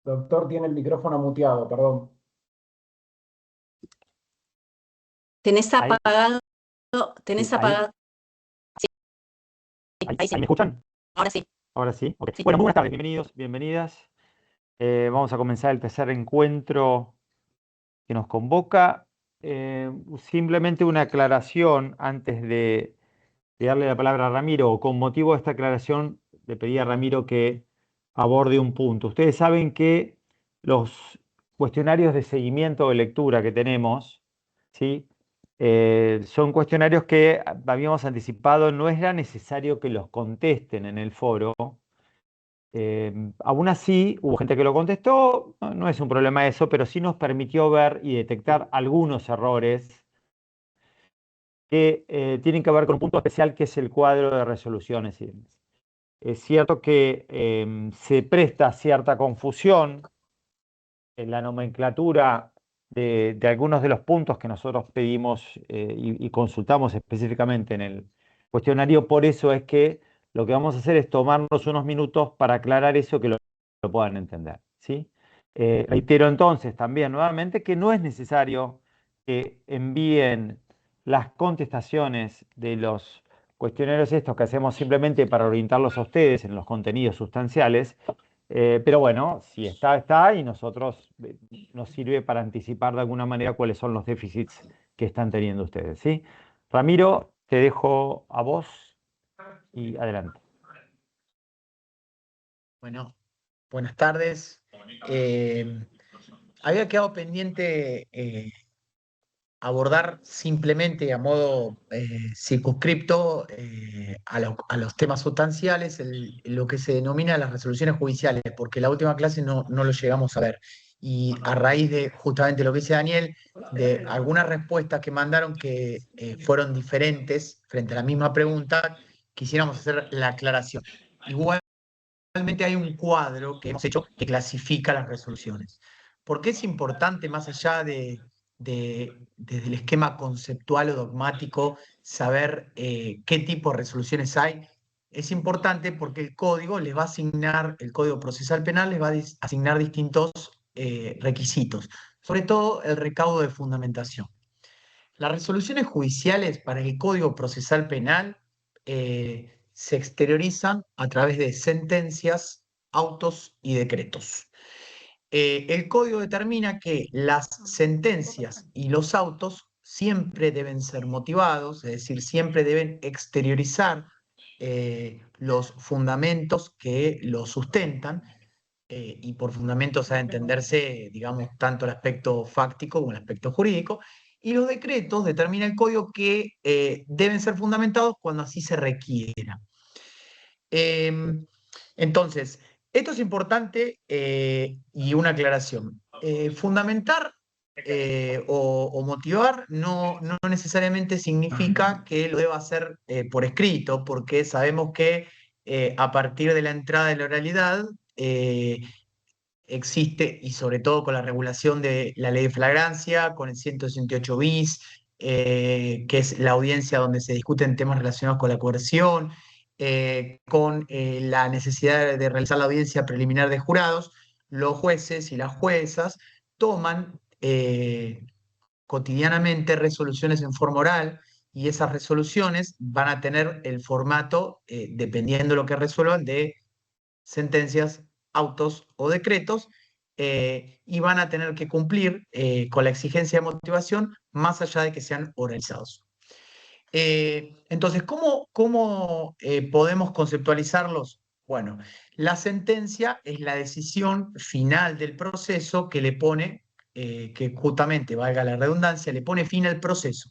Doctor, tiene el micrófono muteado, perdón. Tenés Ahí, apagado, sí, tenés ahí, apagado. Sí, ahí sí. ahí me escuchan. Ahora sí. Ahora sí. Ok. Sí. Bueno, muy buenas tardes, bienvenidos, bienvenidas. Vamos a comenzar el tercer encuentro que nos convoca. Simplemente una aclaración antes de darle la palabra a Ramiro. Con motivo de esta aclaración, le pedí a Ramiro que aborde un punto. Ustedes saben que los cuestionarios de seguimiento de lectura que tenemos, ¿sí? Son cuestionarios que habíamos anticipado, no era necesario que los contesten en el foro. Aún así, hubo gente que lo contestó, no es un problema eso, pero sí nos permitió ver y detectar algunos errores que tienen que ver con un punto especial que es el cuadro de resoluciones y demás. Es cierto que se presta cierta confusión en la nomenclatura de algunos de los puntos que nosotros pedimos y consultamos específicamente en el cuestionario. Por eso es que lo que vamos a hacer es tomarnos unos minutos para aclarar eso, que lo puedan entender, ¿sí? Reitero entonces también nuevamente que no es necesario que envíen las contestaciones de los cuestionarios estos que hacemos simplemente para orientarlos a ustedes en los contenidos sustanciales. Pero bueno, si está, está, y nosotros nos sirve para anticipar de alguna manera cuáles son los déficits que están teniendo ustedes, ¿sí? Ramiro, te dejo a vos y adelante. Bueno, buenas tardes. Había quedado pendiente abordar simplemente a modo circunscripto a los temas sustanciales lo que se denomina las resoluciones judiciales, porque la última clase no lo llegamos a ver. Y a raíz de justamente lo que dice Daniel, de algunas respuestas que mandaron que fueron diferentes frente a la misma pregunta, quisiéramos hacer la aclaración. Igualmente hay un cuadro que hemos hecho que clasifica las resoluciones. ¿Por qué es importante, más allá desde el esquema conceptual o dogmático, saber qué tipo de resoluciones hay? Es importante porque el código les va a asignar, el Código Procesal Penal les va a asignar distintos requisitos, sobre todo el recaudo de fundamentación. Las resoluciones judiciales para el Código Procesal Penal se exteriorizan a través de sentencias, autos y decretos. El código determina que las sentencias y los autos siempre deben ser motivados, es decir, siempre deben exteriorizar los fundamentos que los sustentan, y por fundamentos a entenderse, digamos, tanto el aspecto fáctico como el aspecto jurídico. Y los decretos determina el código que deben ser fundamentados cuando así se requiera. Entonces, esto es importante y una aclaración. Fundamentar o motivar no necesariamente significa que lo deba hacer por escrito, porque sabemos que a partir de la entrada de la oralidad existe, y sobre todo con la regulación de la ley de flagrancia, con el 168 bis, que es la audiencia donde se discuten temas relacionados con la coerción, con la necesidad de realizar la audiencia preliminar de jurados, los jueces y las juezas toman cotidianamente resoluciones en forma oral, y esas resoluciones van a tener el formato, dependiendo de lo que resuelvan, de sentencias, autos o decretos, y van a tener que cumplir con la exigencia de motivación más allá de que sean oralizados. Entonces, ¿cómo podemos conceptualizarlos? Bueno, la sentencia es la decisión final del proceso que le pone, que justamente, valga la redundancia, le pone fin al proceso.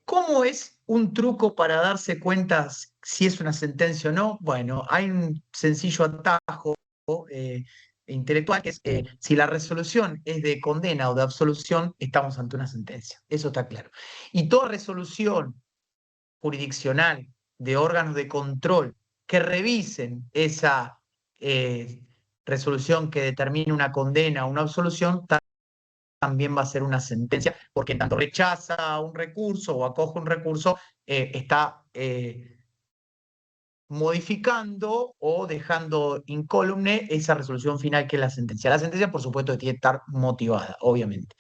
¿Cómo es un truco para darse cuenta si es una sentencia o no? Bueno, hay un sencillo atajo eh, intelectual, que es si la resolución es de condena o de absolución, estamos ante una sentencia. Eso está claro. Y toda resolución jurisdiccional de órganos de control que revisen esa resolución que determine una condena o una absolución también va a ser una sentencia, porque en tanto rechaza un recurso o acoge un recurso, está modificando o dejando incólume esa resolución final que es la sentencia. La sentencia, por supuesto, tiene que estar motivada, obviamente.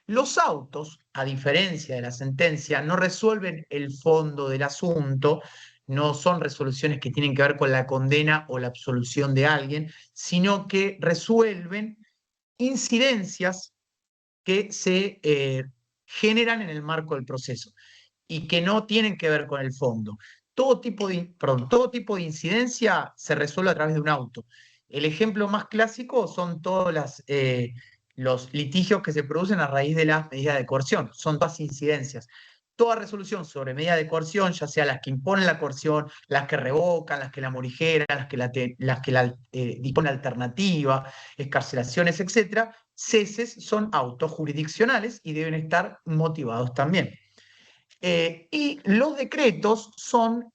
Los autos, a diferencia de la sentencia, no resuelven el fondo del asunto, no son resoluciones que tienen que ver con la condena o la absolución de alguien, sino que resuelven incidencias que se generan en el marco del proceso y que no tienen que ver con el fondo. Todo tipo de incidencia se resuelve a través de un auto. El ejemplo más clásico son todos los litigios que se producen a raíz de las medidas de coerción. Son todas incidencias. Toda resolución sobre medidas de coerción, ya sea las que imponen la coerción, las que revocan, las que la morigeran, las que la disponen alternativa, excarcelaciones, etcétera, ceses son autos jurisdiccionales y deben estar motivados también. Y los decretos son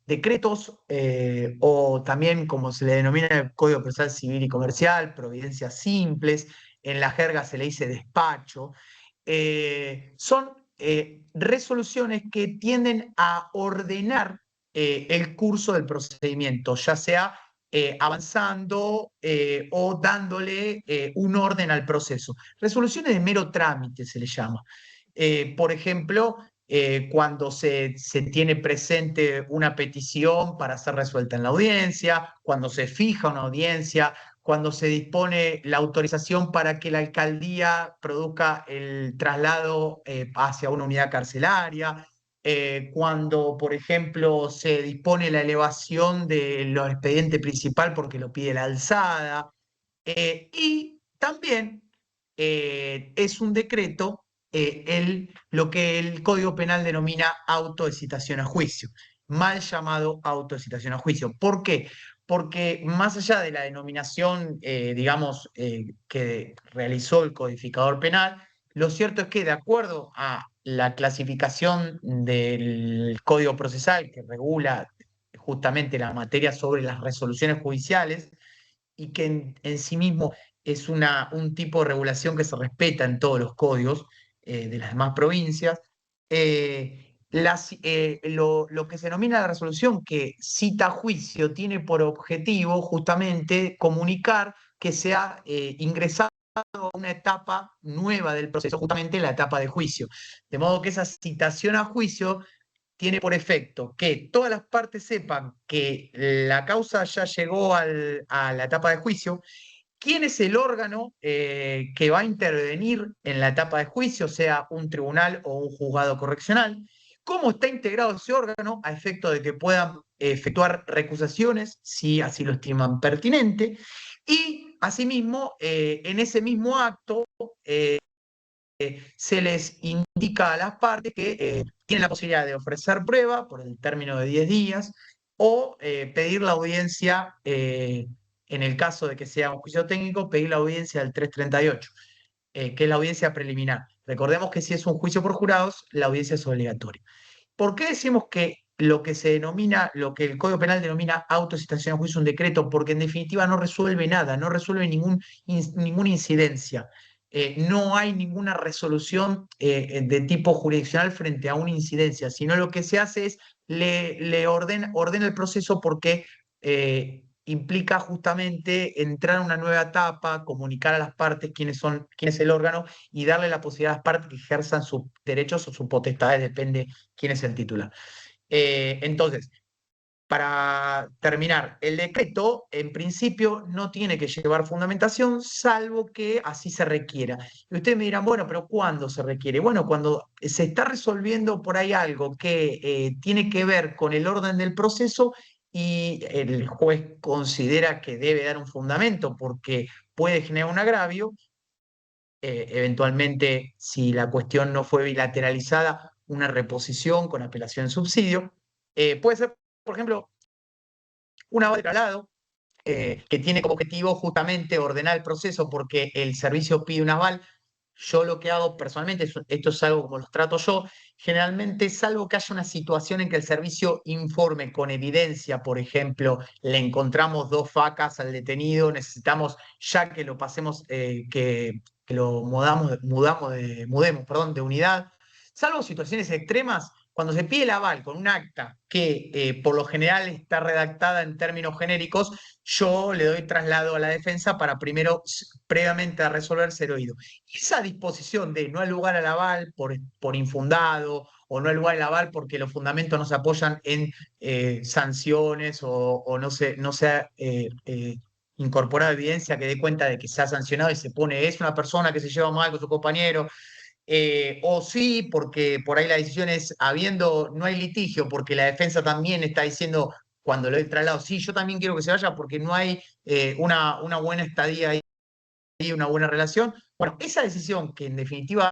decretos o también como se le denomina en el Código Procesal Civil y Comercial, providencias simples, en la jerga se le dice despacho, son resoluciones que tienden a ordenar el curso del procedimiento, ya sea avanzando o dándole un orden al proceso. Resoluciones de mero trámite se le llama. Por ejemplo, cuando se tiene presente una petición para ser resuelta en la audiencia, cuando se fija una audiencia, cuando se dispone la autorización para que la alcaldía produzca el traslado hacia una unidad carcelaria, cuando, por ejemplo, se dispone la elevación del expediente principal porque lo pide la alzada, y también es un decreto lo que el Código Penal denomina auto de citación a juicio, mal llamado auto de citación a juicio. ¿Por qué? Porque más allá de la denominación, digamos, que realizó el codificador penal, lo cierto es que de acuerdo a la clasificación del Código Procesal que regula justamente la materia sobre las resoluciones judiciales, y que en sí mismo es un tipo de regulación que se respeta en todos los códigos de las demás provincias. Lo que se denomina la resolución que cita a juicio tiene por objetivo justamente comunicar que se ha ingresado a una etapa nueva del proceso, justamente la etapa de juicio. De modo que esa citación a juicio tiene por efecto que todas las partes sepan que la causa ya llegó a la etapa de juicio, quién es el órgano que va a intervenir en la etapa de juicio, sea un tribunal o un juzgado correccional, cómo está integrado ese órgano a efecto de que puedan efectuar recusaciones si así lo estiman pertinente, y asimismo, en ese mismo acto, se les indica a las partes que tienen la posibilidad de ofrecer prueba por el término de 10 días o pedir la audiencia, en el caso de que sea un juicio técnico, pedir la audiencia del 338, que es la audiencia preliminar. Recordemos que si es un juicio por jurados, la audiencia es obligatoria. ¿Por qué decimos que lo que se denomina, lo que el Código Penal denomina autocitación a juicio es un decreto? Porque en definitiva no resuelve nada, no resuelve ninguna incidencia. No hay ninguna resolución de tipo jurisdiccional frente a una incidencia, sino lo que se hace es le ordena el proceso porque implica justamente entrar a una nueva etapa, comunicar a las partes quién es el órgano y darle la posibilidad a las partes que ejerzan sus derechos o sus potestades, depende quién es el titular. Entonces, para terminar, el decreto en principio no tiene que llevar fundamentación, salvo que así se requiera. Y ustedes me dirán, bueno, pero ¿cuándo se requiere? Bueno, cuando se está resolviendo por ahí algo que tiene que ver con el orden del proceso y el juez considera que debe dar un fundamento porque puede generar un agravio, eventualmente, si la cuestión no fue bilateralizada, una reposición con apelación en subsidio. Puede ser, por ejemplo, un aval de traslado, que tiene como objetivo justamente ordenar el proceso porque el servicio pide un aval. Yo lo que hago personalmente, esto es algo como los trato yo, generalmente salvo que haya una situación en que el servicio informe con evidencia, por ejemplo, le encontramos 2 facas al detenido, necesitamos ya que lo pasemos, que lo mudemos, perdón, de unidad. Salvo situaciones extremas, cuando se pide el aval con un acta que por lo general está redactada en términos genéricos, yo le doy traslado a la defensa para primero, previamente a resolver, ser oído. Esa disposición de no al lugar al aval por infundado o no al lugar al aval porque los fundamentos no se apoyan en sanciones o no se ha incorporado evidencia que dé cuenta de que se ha sancionado y se pone, es una persona que se lleva mal con su compañero, o sí, porque por ahí la decisión es no hay litigio, porque la defensa también está diciendo cuando lo he traslado, sí, yo también quiero que se vaya porque no hay una buena estadía ahí, una buena relación. Bueno, esa decisión que en definitiva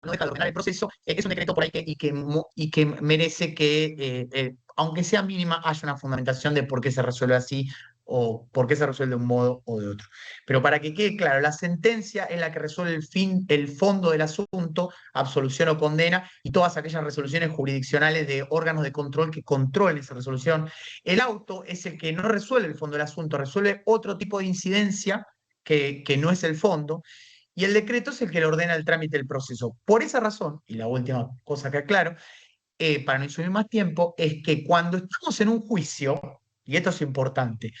no deja de ordenar el proceso, es un decreto por ahí y que merece que, aunque sea mínima, haya una fundamentación de por qué se resuelve así o por qué se resuelve de un modo o de otro. Pero para que quede claro, la sentencia es la que resuelve el fondo del asunto, absolución o condena, y todas aquellas resoluciones jurisdiccionales de órganos de control que controlen esa resolución. El auto es el que no resuelve el fondo del asunto, resuelve otro tipo de incidencia que no es el fondo, y el decreto es el que le ordena el trámite del proceso. Por esa razón, y la última cosa que aclaro, para no insumir más tiempo, es que cuando estamos en un juicio, y esto es importante,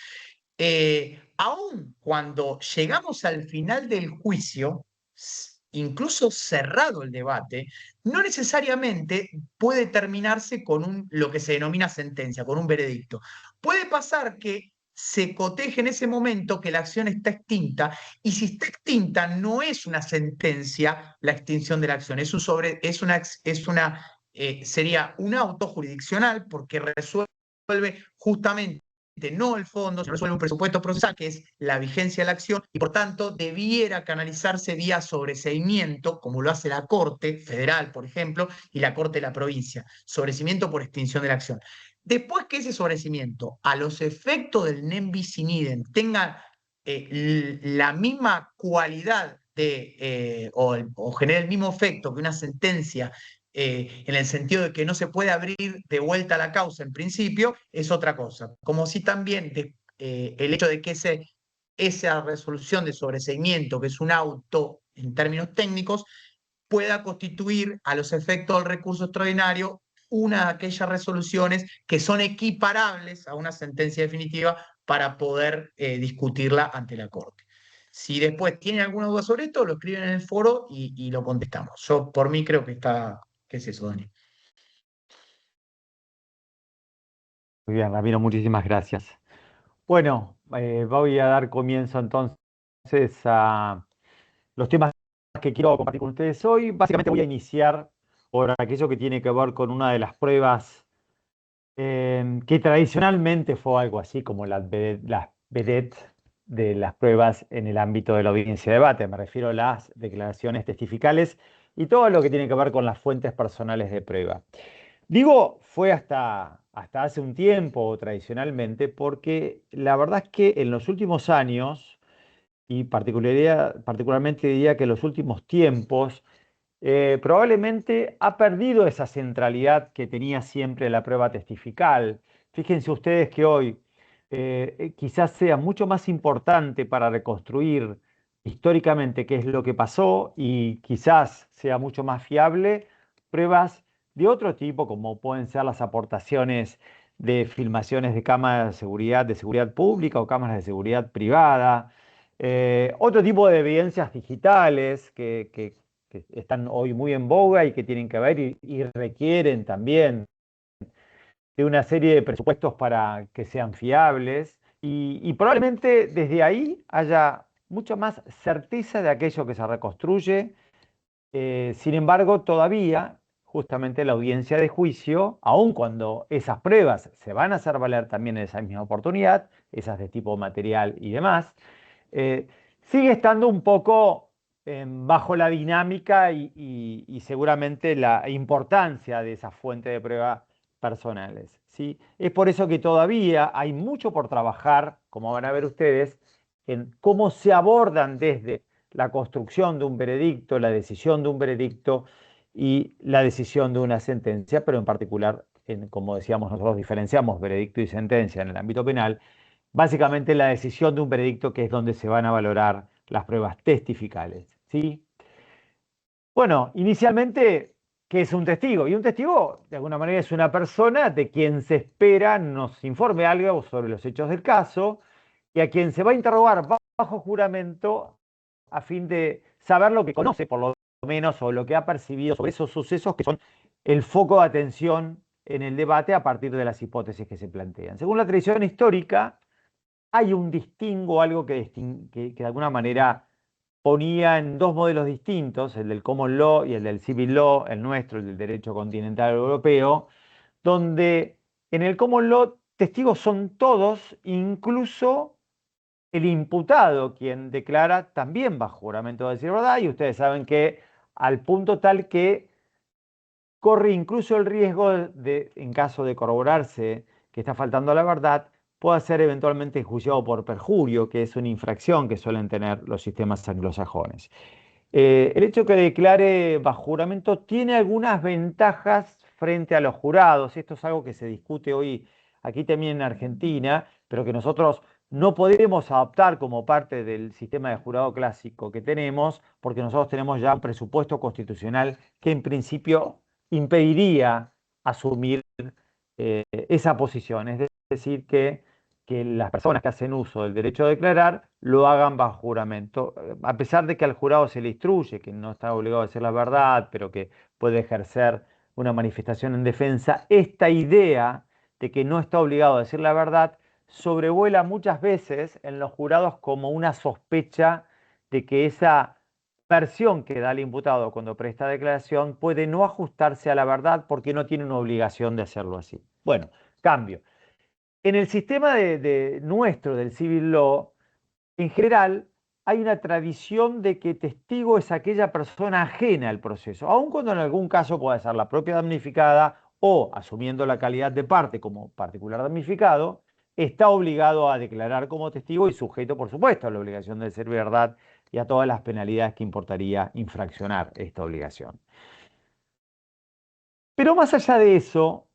aun cuando llegamos al final del juicio, incluso cerrado el debate, no necesariamente puede terminarse con lo que se denomina sentencia, con un veredicto. Puede pasar que se coteje en ese momento que la acción está extinta, y si está extinta no es una sentencia la extinción de la acción, sería un auto jurisdiccional porque resuelve justamente no el fondo, se resuelve un presupuesto procesal, que es la vigencia de la acción, y por tanto debiera canalizarse vía sobreseimiento, como lo hace la Corte Federal, por ejemplo, y la Corte de la Provincia, sobreseimiento por extinción de la acción. Después que ese sobreseimiento, a los efectos del nem bis in idem, tenga la misma cualidad o genere el mismo efecto que una sentencia, en el sentido de que no se puede abrir de vuelta la causa en principio, es otra cosa. Como si también el hecho de que esa resolución de sobreseimiento, que es un auto en términos técnicos, pueda constituir a los efectos del recurso extraordinario una de aquellas resoluciones que son equiparables a una sentencia definitiva para poder discutirla ante la Corte. Si después tienen alguna duda sobre esto, lo escriben en el foro y lo contestamos. Yo por mí creo que es eso, Dani. Muy bien, Ramiro, muchísimas gracias. Bueno, voy a dar comienzo entonces a los temas que quiero compartir con ustedes hoy. Básicamente voy a iniciar por aquello que tiene que ver con una de las pruebas que tradicionalmente fue algo así como las vedette de las pruebas en el ámbito de la audiencia de debate. Me refiero a las declaraciones testificales y todo lo que tiene que ver con las fuentes personales de prueba. Digo, fue hasta hace un tiempo tradicionalmente, porque la verdad es que en los últimos años, y particularmente diría que en los últimos tiempos, probablemente ha perdido esa centralidad que tenía siempre la prueba testifical. Fíjense ustedes que hoy quizás sea mucho más importante para reconstruir históricamente qué es lo que pasó, y quizás sea mucho más fiable pruebas de otro tipo, como pueden ser las aportaciones de filmaciones de cámaras de seguridad pública o cámaras de seguridad privada, otro tipo de evidencias digitales que están hoy muy en boga y que tienen que ver y requieren también de una serie de presupuestos para que sean fiables, y probablemente desde ahí haya mucha más certeza de aquello que se reconstruye. Sin embargo, todavía, justamente la audiencia de juicio, aun cuando esas pruebas se van a hacer valer también en esa misma oportunidad, esas de tipo material y demás, sigue estando un poco bajo la dinámica y seguramente la importancia de esa fuente de prueba personales, ¿sí? Es por eso que todavía hay mucho por trabajar, como van a ver ustedes, en cómo se abordan desde la construcción de un veredicto, la decisión de un veredicto y la decisión de una sentencia, pero en particular, como decíamos, nosotros diferenciamos veredicto y sentencia en el ámbito penal. Básicamente la decisión de un veredicto, que es donde se van a valorar las pruebas testificales, ¿sí? Bueno, inicialmente ¿qué es un testigo? Y un testigo, de alguna manera, es una persona de quien se espera nos informe algo sobre los hechos del caso y a quien se va a interrogar bajo juramento a fin de saber lo que conoce, por lo menos, o lo que ha percibido sobre esos sucesos que son el foco de atención en el debate a partir de las hipótesis que se plantean. Según la tradición histórica, hay un distingo, algo que de alguna manera ponía en dos modelos distintos, el del common law y el del civil law, el nuestro, el del derecho continental europeo, donde en el common law testigos son todos, incluso el imputado, quien declara también bajo juramento de decir verdad, y ustedes saben que al punto tal que corre incluso el riesgo de, en caso de corroborarse que está faltando a la verdad, pueda ser eventualmente enjuiciado por perjurio, que es una infracción que suelen tener los sistemas anglosajones. El hecho que declare bajo juramento tiene algunas ventajas frente a los jurados. Esto es algo que se discute hoy aquí también en Argentina, pero que nosotros no podemos adaptar como parte del sistema de jurado clásico que tenemos, porque nosotros tenemos ya un presupuesto constitucional que en principio impediría asumir esa posición. Es decir, que las personas que hacen uso del derecho a declarar lo hagan bajo juramento, a pesar de que al jurado se le instruye que no está obligado a decir la verdad, pero que puede ejercer una manifestación en defensa. Esta idea de que no está obligado a decir la verdad sobrevuela muchas veces en los jurados como una sospecha de que esa versión que da el imputado cuando presta declaración puede no ajustarse a la verdad porque no tiene una obligación de hacerlo así. Bueno, cambio. En el sistema nuestro del civil law, en general, hay una tradición de que testigo es aquella persona ajena al proceso, aun cuando en algún caso puede ser la propia damnificada o, asumiendo la calidad de parte como particular damnificado, está obligado a declarar como testigo y sujeto, por supuesto, a la obligación de decir verdad y a todas las penalidades que importaría infraccionar esta obligación. Pero más allá de eso,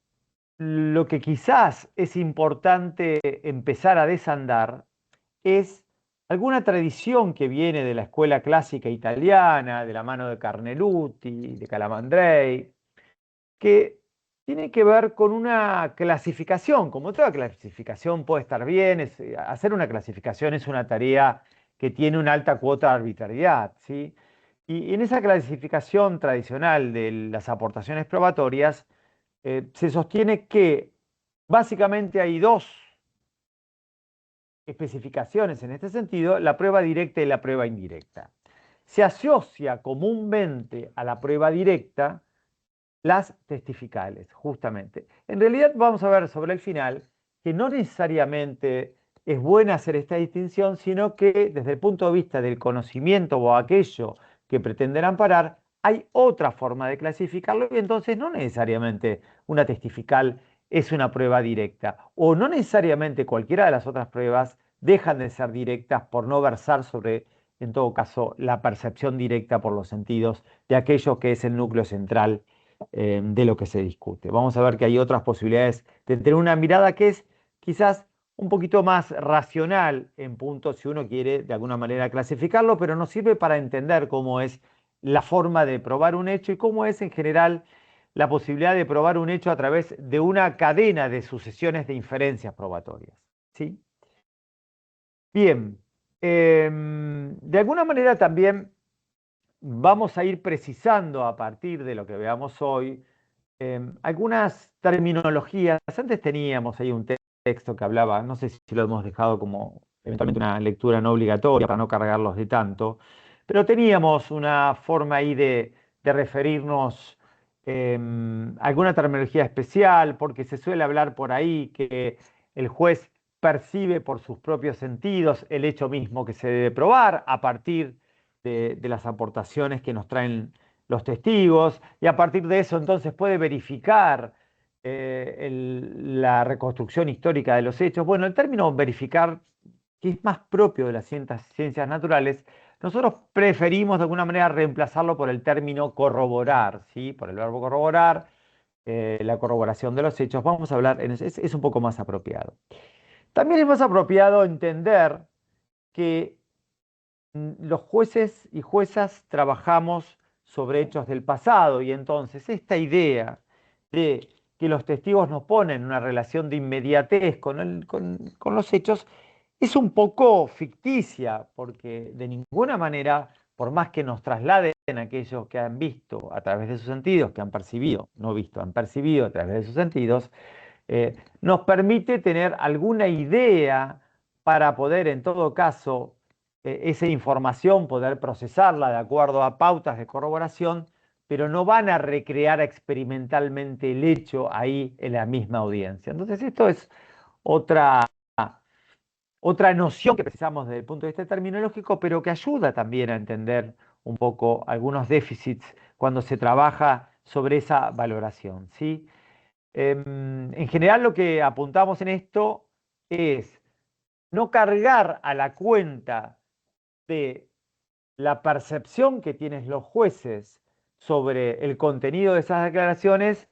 lo que quizás es importante empezar a desandar es alguna tradición que viene de la escuela clásica italiana, de la mano de Carnelutti, de Calamandrei, que tiene que ver con una clasificación. Como toda clasificación puede estar bien, hacer una clasificación es una tarea que tiene una alta cuota de arbitrariedad, ¿sí? Y en esa clasificación tradicional de las aportaciones probatorias, se sostiene que básicamente hay dos especificaciones en este sentido, la prueba directa y la prueba indirecta. Se asocia comúnmente a la prueba directa las testificales, justamente. En realidad vamos a ver sobre el final que no necesariamente es buena hacer esta distinción, sino que desde el punto de vista del conocimiento o aquello que pretenden amparar, hay otra forma de clasificarlo y entonces no necesariamente una testifical es una prueba directa o no necesariamente cualquiera de las otras pruebas dejan de ser directas por no versar sobre, en todo caso, la percepción directa por los sentidos de aquello que es el núcleo central de lo que se discute. Vamos a ver que hay otras posibilidades de tener una mirada que es quizás un poquito más racional en punto, si uno quiere de alguna manera clasificarlo, pero nos sirve para entender cómo es la forma de probar un hecho y cómo es en general la posibilidad de probar un hecho a través de una cadena de sucesiones de inferencias probatorias. ¿Sí? Bien, de alguna manera también vamos a ir precisando a partir de lo que veamos hoy algunas terminologías. Antes teníamos ahí un texto que hablaba, no sé si lo hemos dejado como eventualmente una lectura no obligatoria para no cargarlos de tanto, pero teníamos una forma ahí de referirnos a alguna terminología especial, porque se suele hablar por ahí que el juez percibe por sus propios sentidos el hecho mismo que se debe probar a partir de las aportaciones que nos traen los testigos, y a partir de eso entonces puede verificar la reconstrucción histórica de los hechos. Bueno, el término verificar, que es más propio de las ciencias naturales, nosotros preferimos de alguna manera reemplazarlo por el término corroborar, ¿sí? Por el verbo corroborar, la corroboración de los hechos. Vamos a hablar, es un poco más apropiado. También es más apropiado entender que los jueces y juezas trabajamos sobre hechos del pasado. Y entonces esta idea de que los testigos nos ponen en una relación de inmediatez con los hechos es un poco ficticia, porque de ninguna manera, por más que nos trasladen aquellos que han visto a través de sus sentidos, que han percibido, no visto, han percibido a través de sus sentidos, nos permite tener alguna idea para poder, en todo caso, esa información, poder procesarla de acuerdo a pautas de corroboración, pero no van a recrear experimentalmente el hecho ahí en la misma audiencia. Entonces, esto es otra noción que precisamos desde el punto de vista terminológico, pero que ayuda también a entender un poco algunos déficits cuando se trabaja sobre esa valoración, ¿sí? En general lo que apuntamos en esto es no cargar a la cuenta de la percepción que tienen los jueces sobre el contenido de esas declaraciones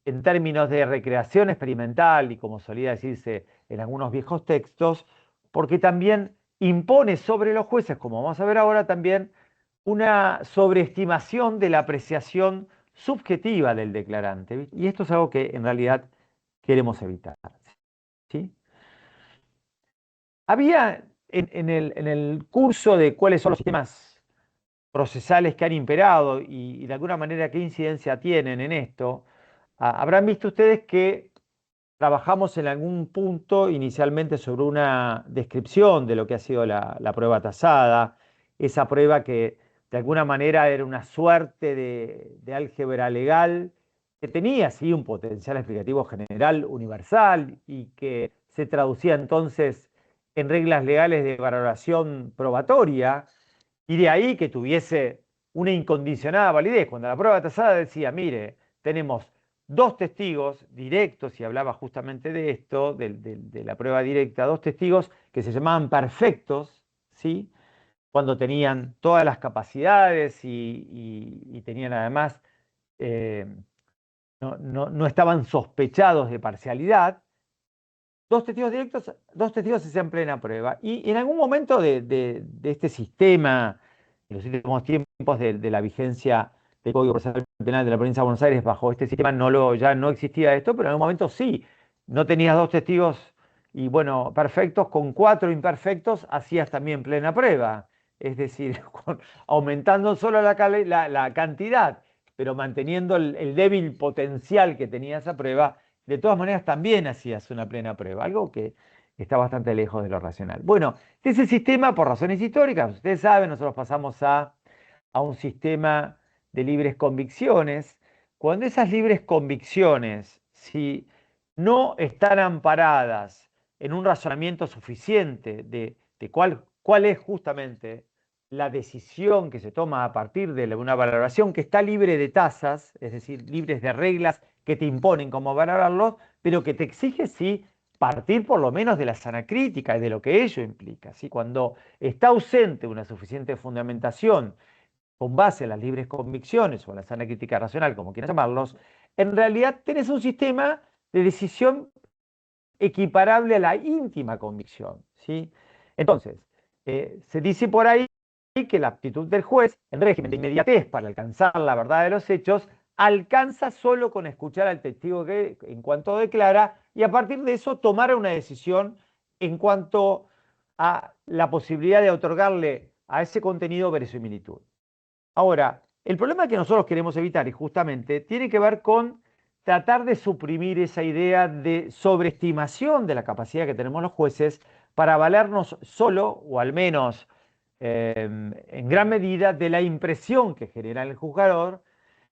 en términos de recreación experimental y como solía decirse en algunos viejos textos, porque también impone sobre los jueces, como vamos a ver ahora, también una sobreestimación de la apreciación subjetiva del declarante. Y esto es algo que en realidad queremos evitar, ¿sí? Había en el curso de cuáles son los sistemas procesales que han imperado y de alguna manera qué incidencia tienen en esto, habrán visto ustedes que trabajamos en algún punto inicialmente sobre una descripción de lo que ha sido la prueba tasada, esa prueba que de alguna manera era una suerte de álgebra legal que tenía sí un potencial explicativo general universal y que se traducía entonces en reglas legales de valoración probatoria y de ahí que tuviese una incondicionada validez. Cuando la prueba tasada decía, mire, tenemos dos testigos directos, y hablaba justamente de esto, de la prueba directa, dos testigos que se llamaban perfectos, ¿sí? Cuando tenían todas las capacidades y tenían además, no estaban sospechados de parcialidad. Dos testigos directos, dos testigos se hacían plena prueba. Y en algún momento de este sistema, en los últimos tiempos de la vigencia del Código Procesal Penal de la Provincia de Buenos Aires, bajo este sistema ya no existía esto, pero en algún momento sí. No tenías dos testigos y bueno, perfectos, con cuatro imperfectos hacías también plena prueba. Es decir, aumentando solo la cantidad, pero manteniendo el débil potencial que tenía esa prueba, de todas maneras también hacías una plena prueba, algo que está bastante lejos de lo racional. Bueno, ese sistema, por razones históricas, ustedes saben, nosotros pasamos a un sistema de libres convicciones. Cuando esas libres convicciones, si no están amparadas en un razonamiento suficiente de cuál es justamente la decisión que se toma a partir de una valoración que está libre de tasas, es decir, libres de reglas que te imponen cómo valorarlos, pero que te exige, sí, partir por lo menos de la sana crítica y de lo que ello implica, ¿sí? Cuando está ausente una suficiente fundamentación con base en las libres convicciones o en la sana crítica racional, como quieran llamarlos, en realidad tenés un sistema de decisión equiparable a la íntima convicción, ¿sí? Entonces, se dice por ahí que la aptitud del juez, en régimen de inmediatez para alcanzar la verdad de los hechos, alcanza solo con escuchar al testigo que en cuanto declara y a partir de eso tomar una decisión en cuanto a la posibilidad de otorgarle a ese contenido verosimilitud. Ahora, el problema que nosotros queremos evitar y justamente tiene que ver con tratar de suprimir esa idea de sobreestimación de la capacidad que tenemos los jueces para valernos solo, o al menos en gran medida, de la impresión que genera el juzgador.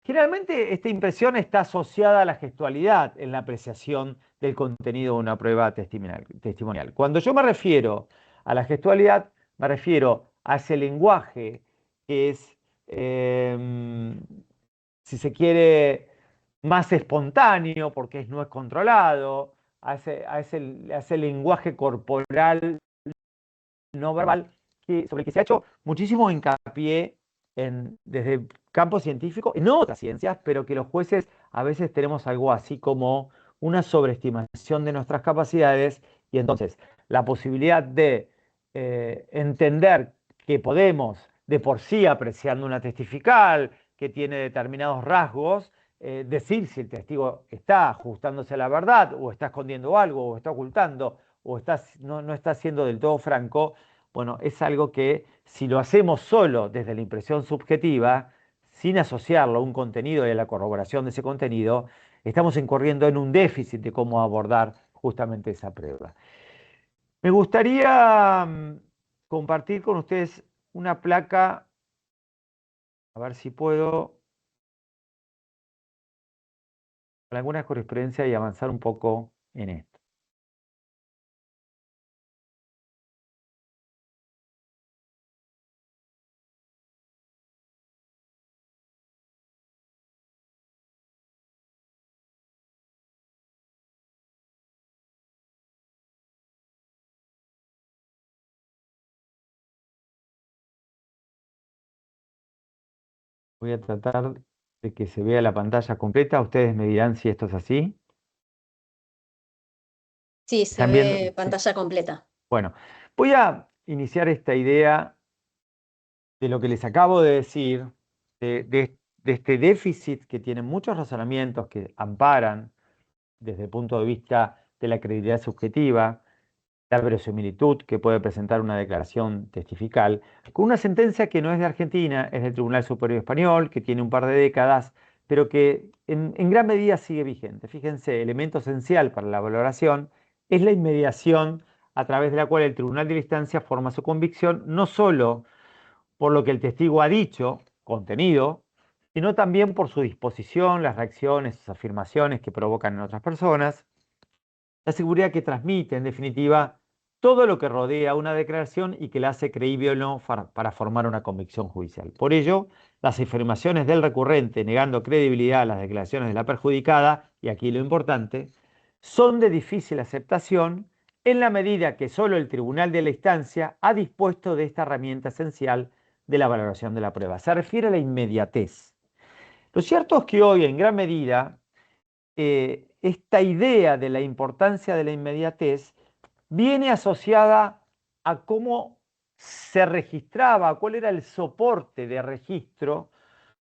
Generalmente esta impresión está asociada a la gestualidad en la apreciación del contenido de una prueba testimonial. Cuando yo me refiero a la gestualidad, me refiero a ese lenguaje que es, si se quiere, más espontáneo porque no es controlado, a ese lenguaje corporal no verbal sobre el que se ha hecho muchísimo hincapié desde el campo científico, en otras ciencias, pero que los jueces a veces tenemos algo así como una sobreestimación de nuestras capacidades y entonces la posibilidad de entender que podemos de por sí apreciando una testifical, que tiene determinados rasgos, decir si el testigo está ajustándose a la verdad, o está escondiendo algo, o está ocultando, o no está siendo del todo franco, bueno, es algo que si lo hacemos solo desde la impresión subjetiva, sin asociarlo a un contenido y a la corroboración de ese contenido, estamos incurriendo en un déficit de cómo abordar justamente esa prueba. Me gustaría compartir con ustedes una placa, a ver si puedo, con alguna jurisprudencia y avanzar un poco en esto. Voy a tratar de que se vea la pantalla completa. Ustedes me dirán si esto es así. Sí, se ¿Están viendo? ve Sí. pantalla completa. Bueno, voy a iniciar esta idea de lo que les acabo de decir, de este déficit que tienen muchos razonamientos que amparan desde el punto de vista de la credibilidad subjetiva, la verosimilitud que puede presentar una declaración testifical, con una sentencia que no es de Argentina, es del Tribunal Superior Español, que tiene un par de décadas, pero que en gran medida sigue vigente. Fíjense, elemento esencial para la valoración es la inmediación a través de la cual el Tribunal de la Instancia forma su convicción, no solo por lo que el testigo ha dicho, contenido, sino también por su disposición, las reacciones, sus afirmaciones que provocan en otras personas, la seguridad que transmite, en definitiva, todo lo que rodea una declaración y que la hace creíble o no para formar una convicción judicial. Por ello, las afirmaciones del recurrente negando credibilidad a las declaraciones de la perjudicada, y aquí lo importante, son de difícil aceptación en la medida que solo el tribunal de la instancia ha dispuesto de esta herramienta esencial de la valoración de la prueba. Se refiere a la inmediatez. Lo cierto es que hoy, en gran medida, esta idea de la importancia de la inmediatez viene asociada a cómo se registraba, cuál era el soporte de registro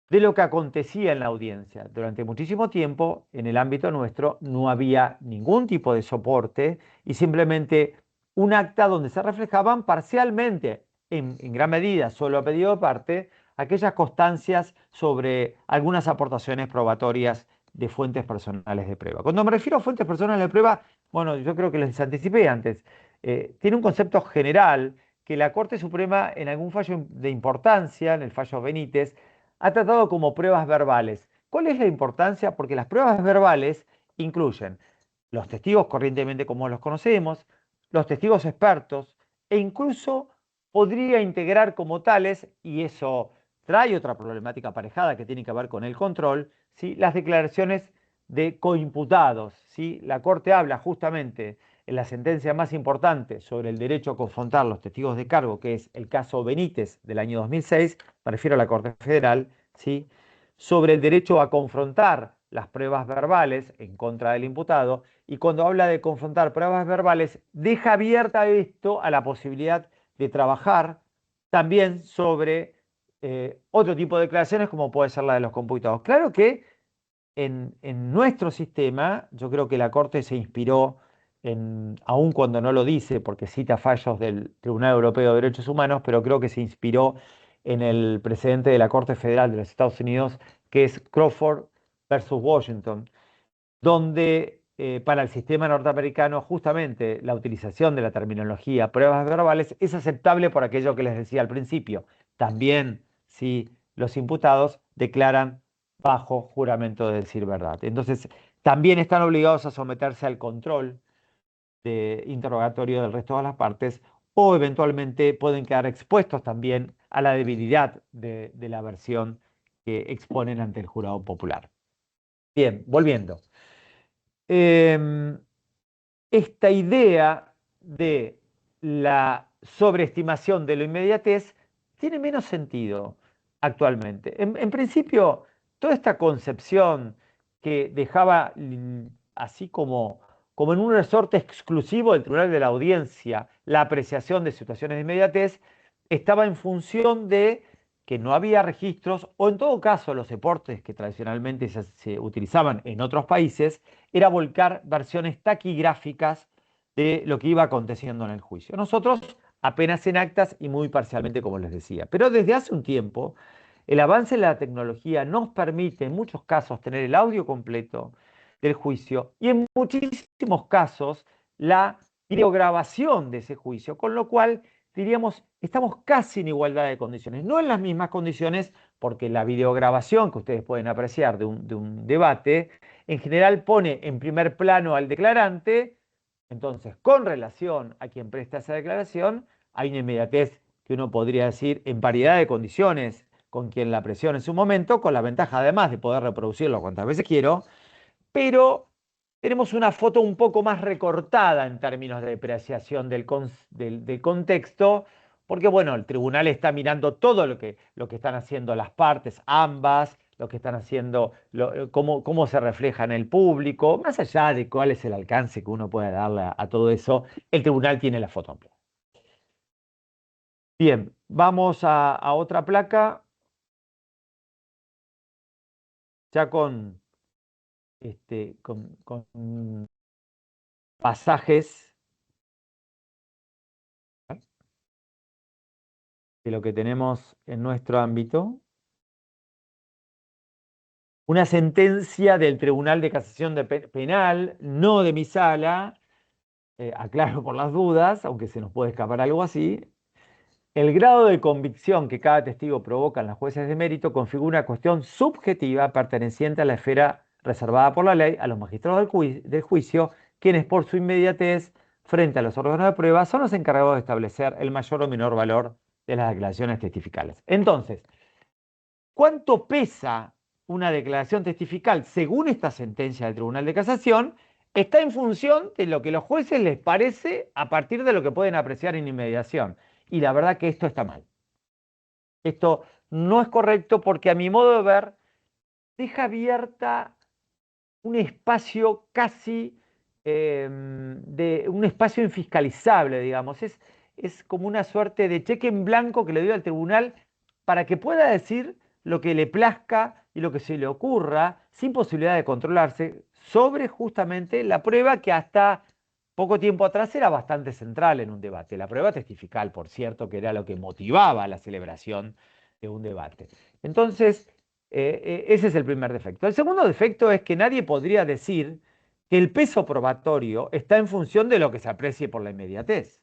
de lo que acontecía en la audiencia. Durante muchísimo tiempo, en el ámbito nuestro, no había ningún tipo de soporte y simplemente un acta donde se reflejaban parcialmente, en gran medida, solo a pedido de parte, aquellas constancias sobre algunas aportaciones probatorias de fuentes personales de prueba. Cuando me refiero a fuentes personales de prueba, bueno, yo creo que les anticipé antes, tiene un concepto general que la Corte Suprema en algún fallo de importancia, en el fallo Benítez, ha tratado como pruebas verbales. ¿Cuál es la importancia? Porque las pruebas verbales incluyen los testigos corrientemente como los conocemos, los testigos expertos, e incluso podría integrar como tales, y eso trae otra problemática aparejada que tiene que ver con el control, ¿sí?, las declaraciones de coimputados. ¿Sí? La Corte habla justamente en la sentencia más importante sobre el derecho a confrontar los testigos de cargo, que es el caso Benítez del año 2006, me refiero a la Corte Federal, ¿sí?, sobre el derecho a confrontar las pruebas verbales en contra del imputado, y cuando habla de confrontar pruebas verbales, deja abierta esto a la posibilidad de trabajar también sobre otro tipo de declaraciones como puede ser la de los computados. Claro que en nuestro sistema, yo creo que la Corte se inspiró, aun cuando no lo dice, porque cita fallos del Tribunal Europeo de Derechos Humanos, pero creo que se inspiró en el precedente de la Corte Federal de los Estados Unidos, que es Crawford versus Washington, donde para el sistema norteamericano justamente la utilización de la terminología pruebas verbales es aceptable por aquello que les decía al principio. También si los imputados declaran bajo juramento de decir verdad. Entonces, también están obligados a someterse al control de interrogatorio del resto de las partes, o eventualmente pueden quedar expuestos también a la debilidad de la versión que exponen ante el jurado popular. Bien, volviendo. Esta idea de la sobreestimación de la inmediatez tiene menos sentido actualmente. En principio, toda esta concepción que dejaba así como en un resorte exclusivo del Tribunal de la Audiencia la apreciación de situaciones de inmediatez, estaba en función de que no había registros, o en todo caso los soportes que tradicionalmente se utilizaban en otros países, era volcar versiones taquigráficas de lo que iba aconteciendo en el juicio. Nosotros apenas en actas y muy parcialmente, como les decía. Pero desde hace un tiempo, el avance de la tecnología nos permite en muchos casos tener el audio completo del juicio y en muchísimos casos la videograbación de ese juicio, con lo cual diríamos, estamos casi en igualdad de condiciones, no en las mismas condiciones, porque la videograbación que ustedes pueden apreciar de un debate, en general pone en primer plano al declarante. Entonces, con relación a quien presta esa declaración, hay una inmediatez que uno podría decir en variedad de condiciones con quien la presiona en su momento, con la ventaja además de poder reproducirlo cuantas veces quiero, pero tenemos una foto un poco más recortada en términos de apreciación del contexto, porque bueno, el tribunal está mirando todo lo que están haciendo las partes, ambas, lo que están haciendo, cómo se refleja en el público, más allá de cuál es el alcance que uno puede darle a todo eso, el tribunal tiene la foto amplia. Bien, vamos a otra placa, ya con pasajes de lo que tenemos en nuestro ámbito. Una sentencia del Tribunal de Casación Penal, no de mi sala, aclaro por las dudas, aunque se nos puede escapar algo así. El grado de convicción que cada testigo provoca en las jueces de mérito configura una cuestión subjetiva perteneciente a la esfera reservada por la ley a los magistrados del juicio, quienes por su inmediatez frente a los órganos de prueba son los encargados de establecer el mayor o menor valor de las declaraciones testificales. Entonces, ¿cuánto pesa una declaración testifical según esta sentencia del Tribunal de Casación? Está en función de lo que a los jueces les parece a partir de lo que pueden apreciar en inmediación. Y la verdad que esto está mal. Esto no es correcto porque a mi modo de ver deja abierta un espacio casi de un espacio infiscalizable, digamos. Es como una suerte de cheque en blanco que le dio al tribunal para que pueda decir lo que le plazca y lo que se le ocurra, sin posibilidad de controlarse, sobre justamente la prueba que hasta poco tiempo atrás era bastante central en un debate. La prueba testifical, por cierto, que era lo que motivaba la celebración de un debate. Entonces, ese es el primer defecto. El segundo defecto es que nadie podría decir que el peso probatorio está en función de lo que se aprecie por la inmediatez.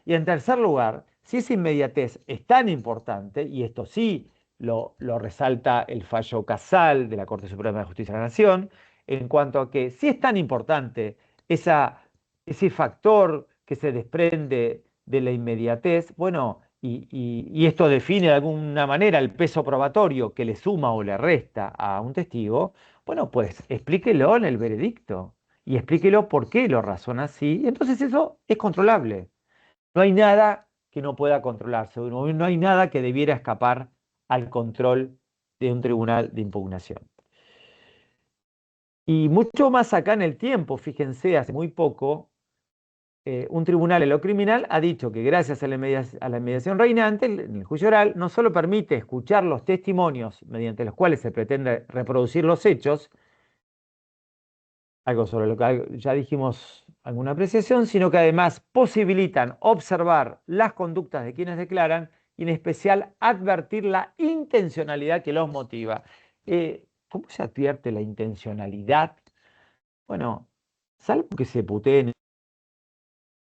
Y en tercer lugar, si esa inmediatez es tan importante, y esto sí lo resalta el fallo Casal de la Corte Suprema de Justicia de la Nación, en cuanto a que si es tan importante ese factor que se desprende de la inmediatez, bueno, y esto define de alguna manera el peso probatorio que le suma o le resta a un testigo, bueno, pues explíquelo en el veredicto y explíquelo por qué lo razona así, y entonces eso es controlable. No hay nada que no pueda controlarse, no hay nada que debiera escapar al control de un tribunal de impugnación. Y mucho más acá en el tiempo, fíjense, hace muy poco, un tribunal en lo criminal ha dicho que gracias a la mediación reinante, en el juicio oral, no solo permite escuchar los testimonios mediante los cuales se pretende reproducir los hechos, algo sobre lo que ya dijimos alguna apreciación, sino que además posibilitan observar las conductas de quienes declaran y en especial advertir la intencionalidad que los motiva. ¿Cómo se advierte la intencionalidad? Bueno, salvo que se puteen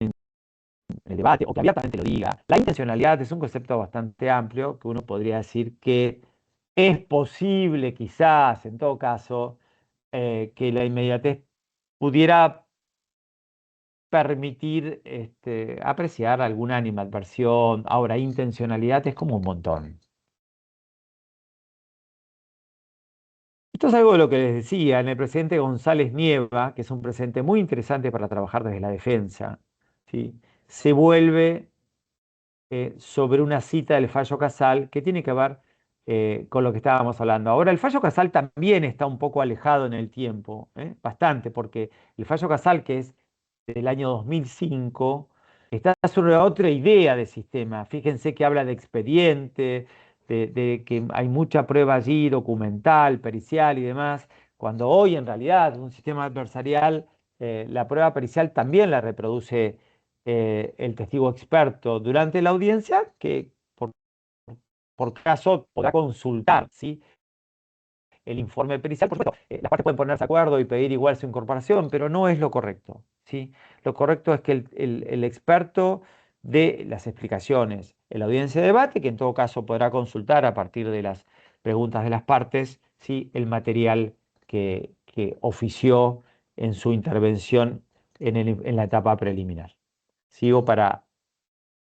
en el debate o que abiertamente lo diga, la intencionalidad es un concepto bastante amplio que uno podría decir que es posible quizás, en todo caso, que la inmediatez pudiera permitir apreciar alguna animadversión. Ahora, intencionalidad es como un montón. Esto es algo de lo que les decía en el precedente González Nieva, que es un precedente muy interesante para trabajar desde la defensa, ¿sí? Se vuelve sobre una cita del fallo Casal que tiene que ver con lo que estábamos hablando. Ahora, el fallo Casal también está un poco alejado en el tiempo, bastante, porque el fallo Casal, que es del año 2005, está sobre otra idea de sistema. Fíjense que habla de expediente, de que hay mucha prueba allí, documental, pericial y demás, cuando hoy en realidad un sistema adversarial, la prueba pericial también la reproduce el testigo experto durante la audiencia, que por caso podrá consultar, ¿sí?, el informe pericial. Por supuesto, las partes pueden ponerse de acuerdo y pedir igual su incorporación, pero no es lo correcto, ¿sí? Lo correcto es que el experto dé las explicaciones en la audiencia de debate, que en todo caso podrá consultar a partir de las preguntas de las partes, ¿sí?, el material que ofició en su intervención en la etapa preliminar. Sigo para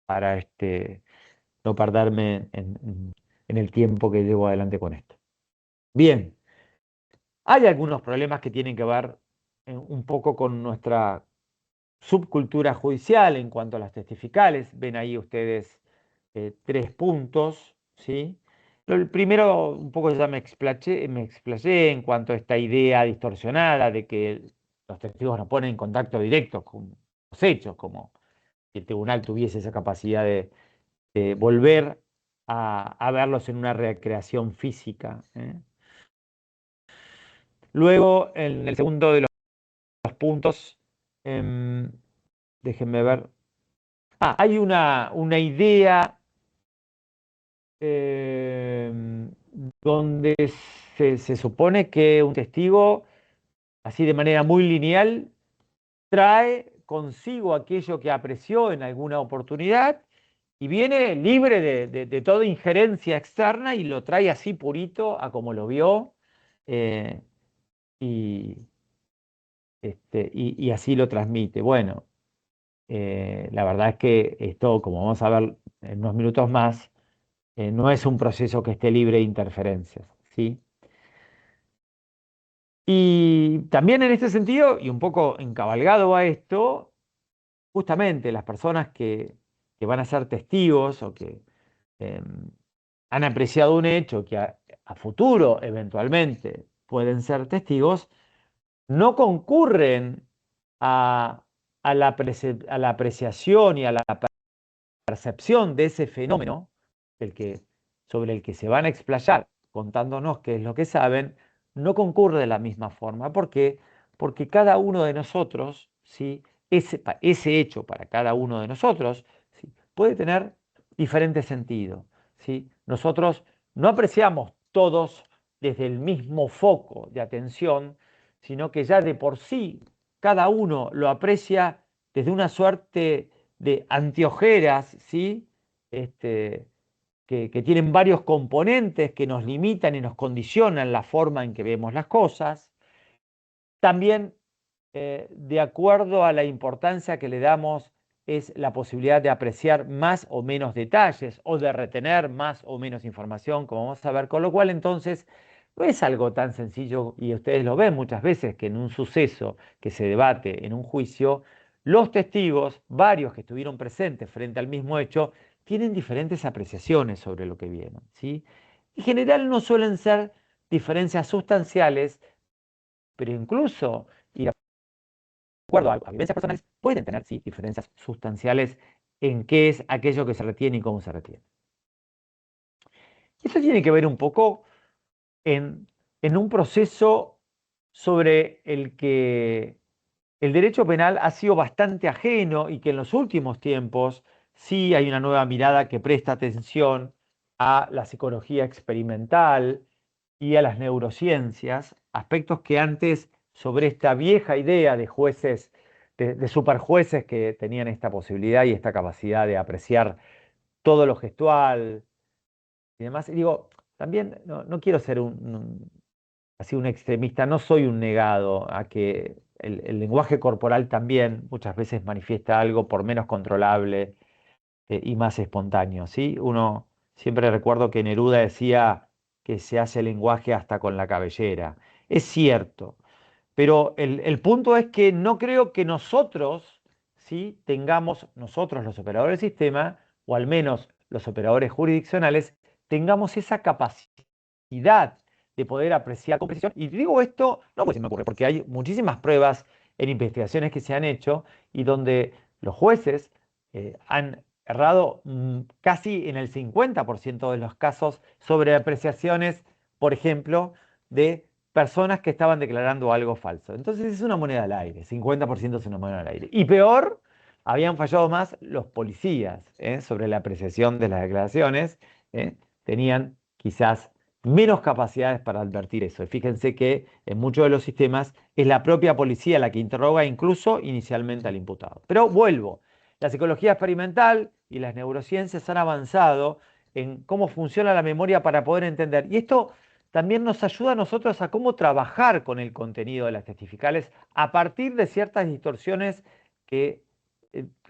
no perderme en el tiempo que llevo adelante con esto. Bien, hay algunos problemas que tienen que ver un poco con nuestra subcultura judicial en cuanto a las testificales. Ven ahí ustedes 3 puntos, ¿sí? El primero, un poco ya me explayé en cuanto a esta idea distorsionada de que los testigos nos ponen en contacto directo con los hechos, como si el tribunal tuviese esa capacidad de volver a verlos en una recreación física, ¿eh? Luego, en el segundo de los puntos, déjenme ver. Hay una idea donde se supone que un testigo, así de manera muy lineal, trae consigo aquello que apreció en alguna oportunidad y viene libre de toda injerencia externa y lo trae así purito a como lo vio, y así lo transmite. Bueno, la verdad es que esto, como vamos a ver en unos minutos más, no es un proceso que esté libre de interferencias, ¿sí? Y también en este sentido, y un poco encabalgado a esto, justamente las personas que van a ser testigos o que han apreciado un hecho que a futuro eventualmente pueden ser testigos, no concurren a la apreciación y a la percepción de ese fenómeno sobre el que se van a explayar contándonos qué es lo que saben, no concurre de la misma forma. ¿Por qué? Porque cada uno de nosotros, ¿sí?, ese hecho para cada uno de nosotros, ¿sí?, puede tener diferente sentido, ¿sí? Nosotros no apreciamos todos desde el mismo foco de atención, sino que ya de por sí cada uno lo aprecia desde una suerte de anteojeras, ¿sí?, que tienen varios componentes que nos limitan y nos condicionan la forma en que vemos las cosas. También, de acuerdo a la importancia que le damos, es la posibilidad de apreciar más o menos detalles o de retener más o menos información, como vamos a ver, con lo cual entonces no es algo tan sencillo, y ustedes lo ven muchas veces, que en un suceso que se debate en un juicio, los testigos, varios que estuvieron presentes frente al mismo hecho, tienen diferentes apreciaciones sobre lo que vieron, ¿sí? En general no suelen ser diferencias sustanciales, pero incluso, y de acuerdo a vivencias personales, pueden tener, sí, diferencias sustanciales en qué es aquello que se retiene y cómo se retiene. Y eso tiene que ver un poco en un proceso sobre el que el derecho penal ha sido bastante ajeno y que en los últimos tiempos sí hay una nueva mirada que presta atención a la psicología experimental y a las neurociencias, aspectos que antes, sobre esta vieja idea de jueces, de superjueces que tenían esta posibilidad y esta capacidad de apreciar todo lo gestual y demás. Y digo, también no quiero ser así un extremista, no soy un negado a que el lenguaje corporal también muchas veces manifiesta algo por menos controlable y más espontáneo, ¿sí? Uno siempre recuerdo que Neruda decía que se hace lenguaje hasta con la cabellera. Es cierto, pero el punto es que no creo que nosotros, ¿sí?, nosotros los operadores del sistema, o al menos los operadores jurisdiccionales, tengamos esa capacidad de poder apreciar con precisión. Y digo esto no porque se me ocurre, porque hay muchísimas pruebas en investigaciones que se han hecho y donde los jueces han errado casi en el 50% de los casos sobre apreciaciones, por ejemplo, de personas que estaban declarando algo falso. Entonces es una moneda al aire, 50% es una moneda al aire. Y peor, habían fallado más los policías sobre la apreciación de las declaraciones. Tenían quizás menos capacidades para advertir eso. Y fíjense que en muchos de los sistemas es la propia policía la que interroga incluso inicialmente al imputado. Pero vuelvo, la psicología experimental y las neurociencias han avanzado en cómo funciona la memoria para poder entender. Y esto también nos ayuda a nosotros a cómo trabajar con el contenido de las testificales a partir de ciertas distorsiones que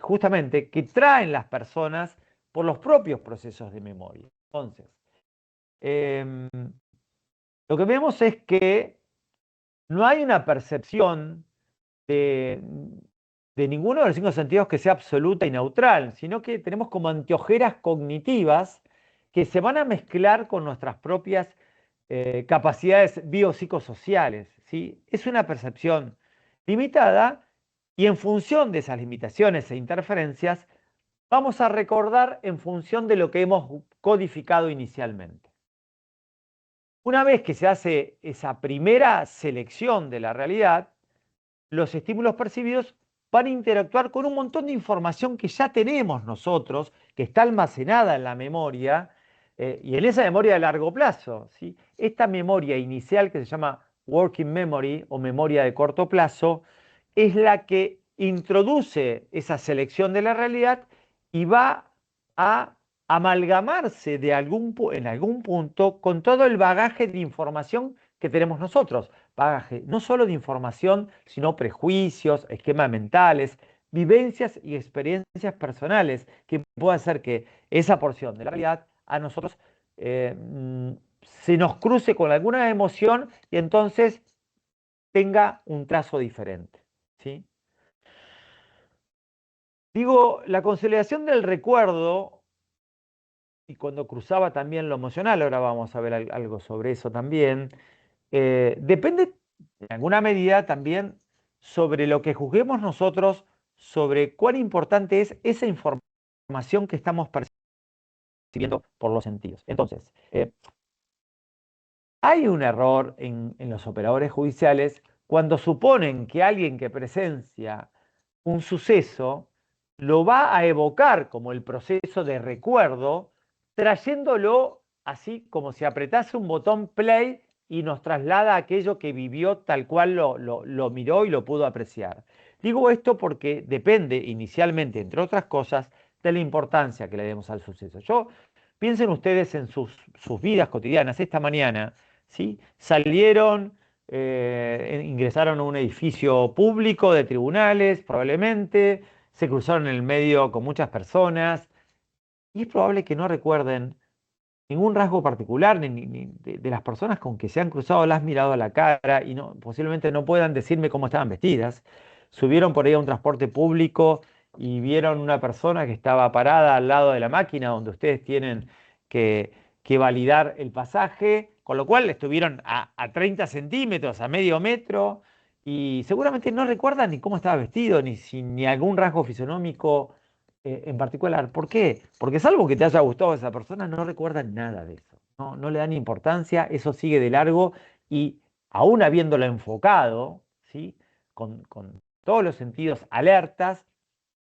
justamente que traen las personas por los propios procesos de memoria. Entonces, lo que vemos es que no hay una percepción de ninguno de los 5 sentidos que sea absoluta y neutral, sino que tenemos como anteojeras cognitivas que se van a mezclar con nuestras propias capacidades biopsicosociales, ¿sí? Es una percepción limitada y en función de esas limitaciones e interferencias vamos a recordar en función de lo que hemos codificado inicialmente. Una vez que se hace esa primera selección de la realidad, los estímulos percibidos van a interactuar con un montón de información que ya tenemos nosotros, que está almacenada en la memoria, y en esa memoria de largo plazo, ¿sí? Esta memoria inicial que se llama working memory o memoria de corto plazo, es la que introduce esa selección de la realidad y va a amalgamarse en algún punto con todo el bagaje de información que tenemos nosotros. Bagaje no solo de información, sino prejuicios, esquemas mentales, vivencias y experiencias personales que puede hacer que esa porción de la realidad a nosotros se nos cruce con alguna emoción y entonces tenga un trazo diferente, ¿sí? Digo, la consolidación del recuerdo, y cuando cruzaba también lo emocional, ahora vamos a ver algo sobre eso también, depende en alguna medida también sobre lo que juzguemos nosotros, sobre cuán importante es esa información que estamos percibiendo por los sentidos. Entonces, hay un error en los operadores judiciales cuando suponen que alguien que presencia un suceso lo va a evocar como el proceso de recuerdo, trayéndolo así como si apretase un botón play y nos traslada a aquello que vivió tal cual lo miró y lo pudo apreciar. Digo esto porque depende inicialmente, entre otras cosas, de la importancia que le demos al suceso. Piensen ustedes en sus vidas cotidianas. Esta mañana, ¿sí? Salieron, ingresaron a un edificio público de tribunales, probablemente, se cruzaron en el medio con muchas personas, y es probable que no recuerden ningún rasgo particular ni de las personas con que se han cruzado, las han mirado a la cara y posiblemente no puedan decirme cómo estaban vestidas. Subieron por ahí a un transporte público y vieron una persona que estaba parada al lado de la máquina donde ustedes tienen que validar el pasaje, con lo cual estuvieron a 30 centímetros, a medio metro, y seguramente no recuerdan ni cómo estaba vestido, ni algún rasgo fisonómico en particular. ¿Por qué? Porque salvo que te haya gustado esa persona, no recuerdan nada de eso. No le dan importancia, eso sigue de largo y aún habiéndolo enfocado, ¿sí? Con todos los sentidos alertas,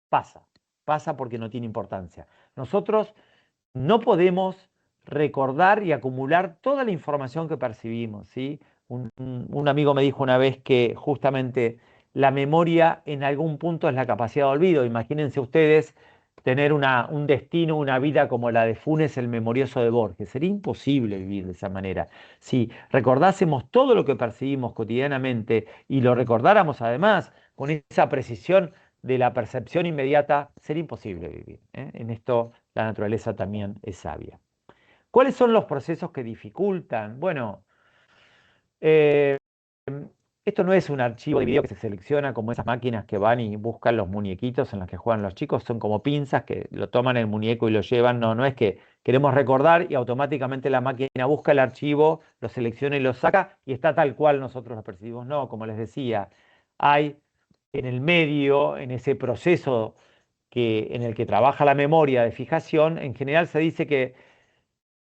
pasa porque no tiene importancia. Nosotros no podemos recordar y acumular toda la información que percibimos, ¿sí? Un amigo me dijo una vez que justamente la memoria en algún punto es la capacidad de olvido. Imagínense ustedes tener un destino, una vida como la de Funes el Memorioso de Borges. Sería imposible vivir de esa manera. Si recordásemos todo lo que percibimos cotidianamente y lo recordáramos además con esa precisión de la percepción inmediata, sería imposible vivir, ¿eh? En esto la naturaleza también es sabia. ¿Cuáles son los procesos que dificultan? Bueno, esto no es un archivo de video que se selecciona como esas máquinas que van y buscan los muñequitos en los que juegan los chicos, son como pinzas que lo toman el muñeco y lo llevan. No es que queremos recordar y automáticamente la máquina busca el archivo, lo selecciona y lo saca y está tal cual nosotros lo percibimos. No, como les decía, hay en el medio, en ese proceso en el que trabaja la memoria de fijación, en general se dice que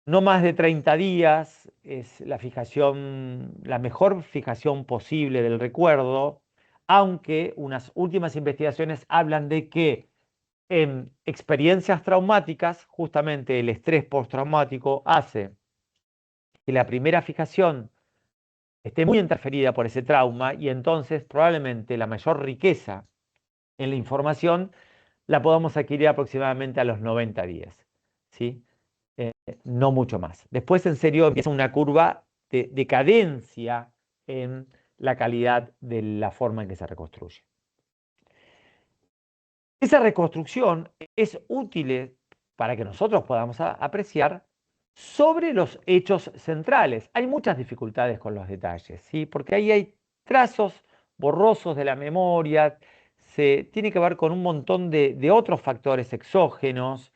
no más de 30 días es la fijación, la mejor fijación posible del recuerdo, aunque unas últimas investigaciones hablan de que en experiencias traumáticas, justamente el estrés postraumático hace que la primera fijación esté muy interferida por ese trauma y entonces probablemente la mayor riqueza en la información la podamos adquirir aproximadamente a los 90 días, ¿sí? No mucho más. Después, en serio, empieza una curva de decadencia en la calidad de la forma en que se reconstruye. Esa reconstrucción es útil para que nosotros podamos apreciar sobre los hechos centrales. Hay muchas dificultades con los detalles, ¿sí? Porque ahí hay trazos borrosos de la memoria, tiene que ver con un montón de otros factores exógenos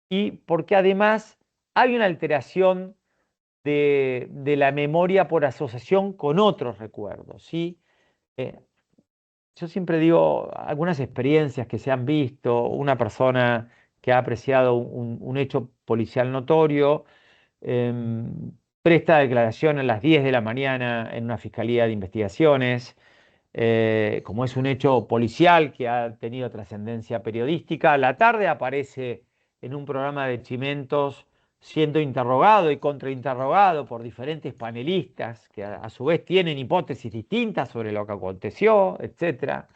y porque además hay una alteración de la memoria por asociación con otros recuerdos, ¿sí? Yo siempre digo algunas experiencias que se han visto, una persona que ha apreciado un hecho policial notorio, presta declaración a las 10 de la mañana en una fiscalía de investigaciones, como es un hecho policial que ha tenido trascendencia periodística, a la tarde aparece en un programa de Chimentos siendo interrogado y contrainterrogado por diferentes panelistas que a su vez tienen hipótesis distintas sobre lo que aconteció, etc.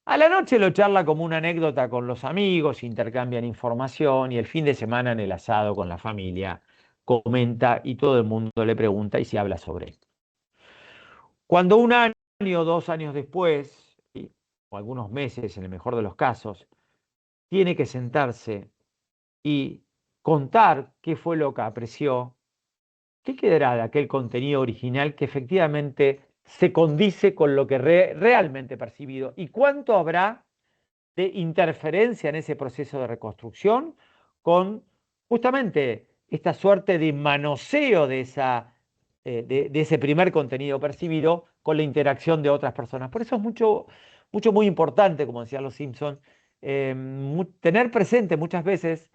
A la noche lo charla como una anécdota con los amigos, intercambian información y el fin de semana en el asado con la familia comenta y todo el mundo le pregunta y se habla sobre esto. Cuando un año o 2 años después, ¿sí?, o algunos meses en el mejor de los casos, tiene que sentarse y contar qué fue lo que apreció, ¿qué quedará de aquel contenido original que efectivamente se condice con lo que realmente percibido? ¿Y cuánto habrá de interferencia en ese proceso de reconstrucción con justamente esta suerte de manoseo de ese primer contenido percibido con la interacción de otras personas? Por eso es muy importante, como decían los Simpson, tener presente muchas veces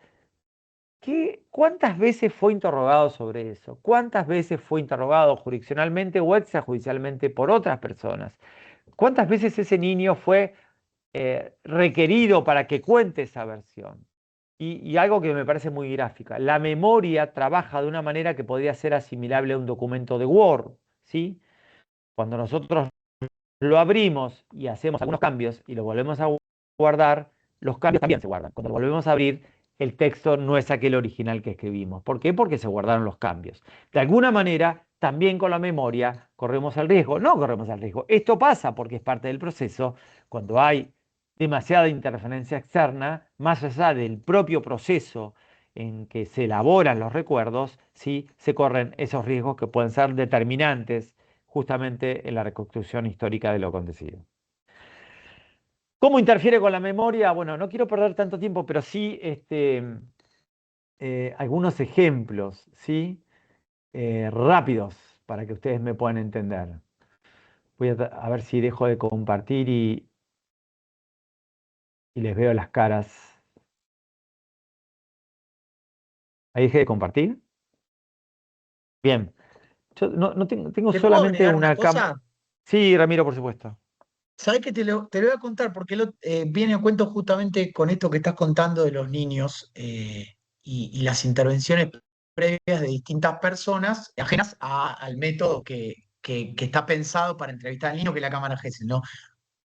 cuántas veces fue interrogado sobre eso, cuántas veces fue interrogado jurisdiccionalmente o extrajudicialmente por otras personas, cuántas veces ese niño fue requerido para que cuente esa versión. Y algo que me parece muy gráfica, la memoria trabaja de una manera que podría ser asimilable a un documento de Word, ¿sí? Cuando nosotros lo abrimos y hacemos algunos cambios y lo volvemos a guardar, los cambios también se guardan. Cuando lo volvemos a abrir, el texto no es aquel original que escribimos. ¿Por qué? Porque se guardaron los cambios. De alguna manera, también con la memoria corremos el riesgo. No corremos el riesgo. Esto pasa porque es parte del proceso. Cuando hay demasiada interferencia externa, más allá del propio proceso en que se elaboran los recuerdos, ¿sí?, se corren esos riesgos que pueden ser determinantes justamente en la reconstrucción histórica de lo acontecido. ¿Cómo interfiere con la memoria? Bueno, no quiero perder tanto tiempo, pero sí algunos ejemplos, ¿sí?, rápidos para que ustedes me puedan entender. Voy a ver si dejo de compartir y les veo las caras. ¿Ahí dejé de compartir? Bien. Yo no tengo ¿Te puedo solamente agregar una una cámara. cosa? Sí, Ramiro, por supuesto. ¿Sabes qué? Te lo voy a contar porque viene a cuento justamente con esto que estás contando de los niños y las intervenciones previas de distintas personas ajenas al método que está pensado para entrevistar al niño, que es la cámara Gesell, ¿no?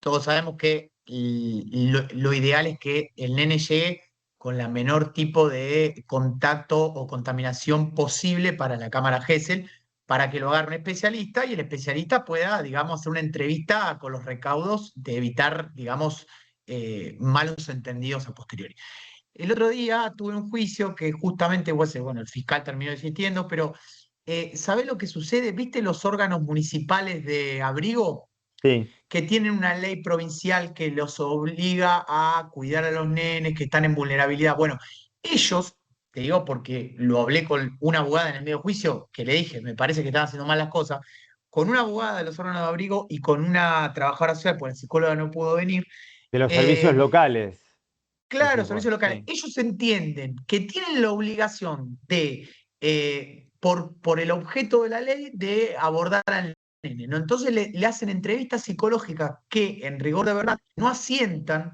Todos sabemos que lo ideal es que el nene llegue con la menor tipo de contacto o contaminación posible para la cámara Gesell, para que lo haga un especialista y el especialista pueda, digamos, hacer una entrevista con los recaudos de evitar, digamos, malos entendidos a posteriori. El otro día tuve un juicio que justamente, bueno, el fiscal terminó desistiendo, pero ¿sabés lo que sucede? ¿Viste los órganos municipales de abrigo? Sí. Que tienen una ley provincial que los obliga a cuidar a los nenes que están en vulnerabilidad. Bueno, ellos, te digo porque lo hablé con una abogada en el medio juicio, que le dije, me parece que están haciendo mal las cosas, con una abogada de los órganos de abrigo y con una trabajadora social, porque el psicólogo no pudo venir, De los servicios eh, locales. Claro, igual, servicios locales. sí. Ellos entienden que tienen la obligación de, por el objeto de la ley, de abordar al nene, ¿no? Entonces le hacen entrevistas psicológicas que, en rigor de verdad, no asientan,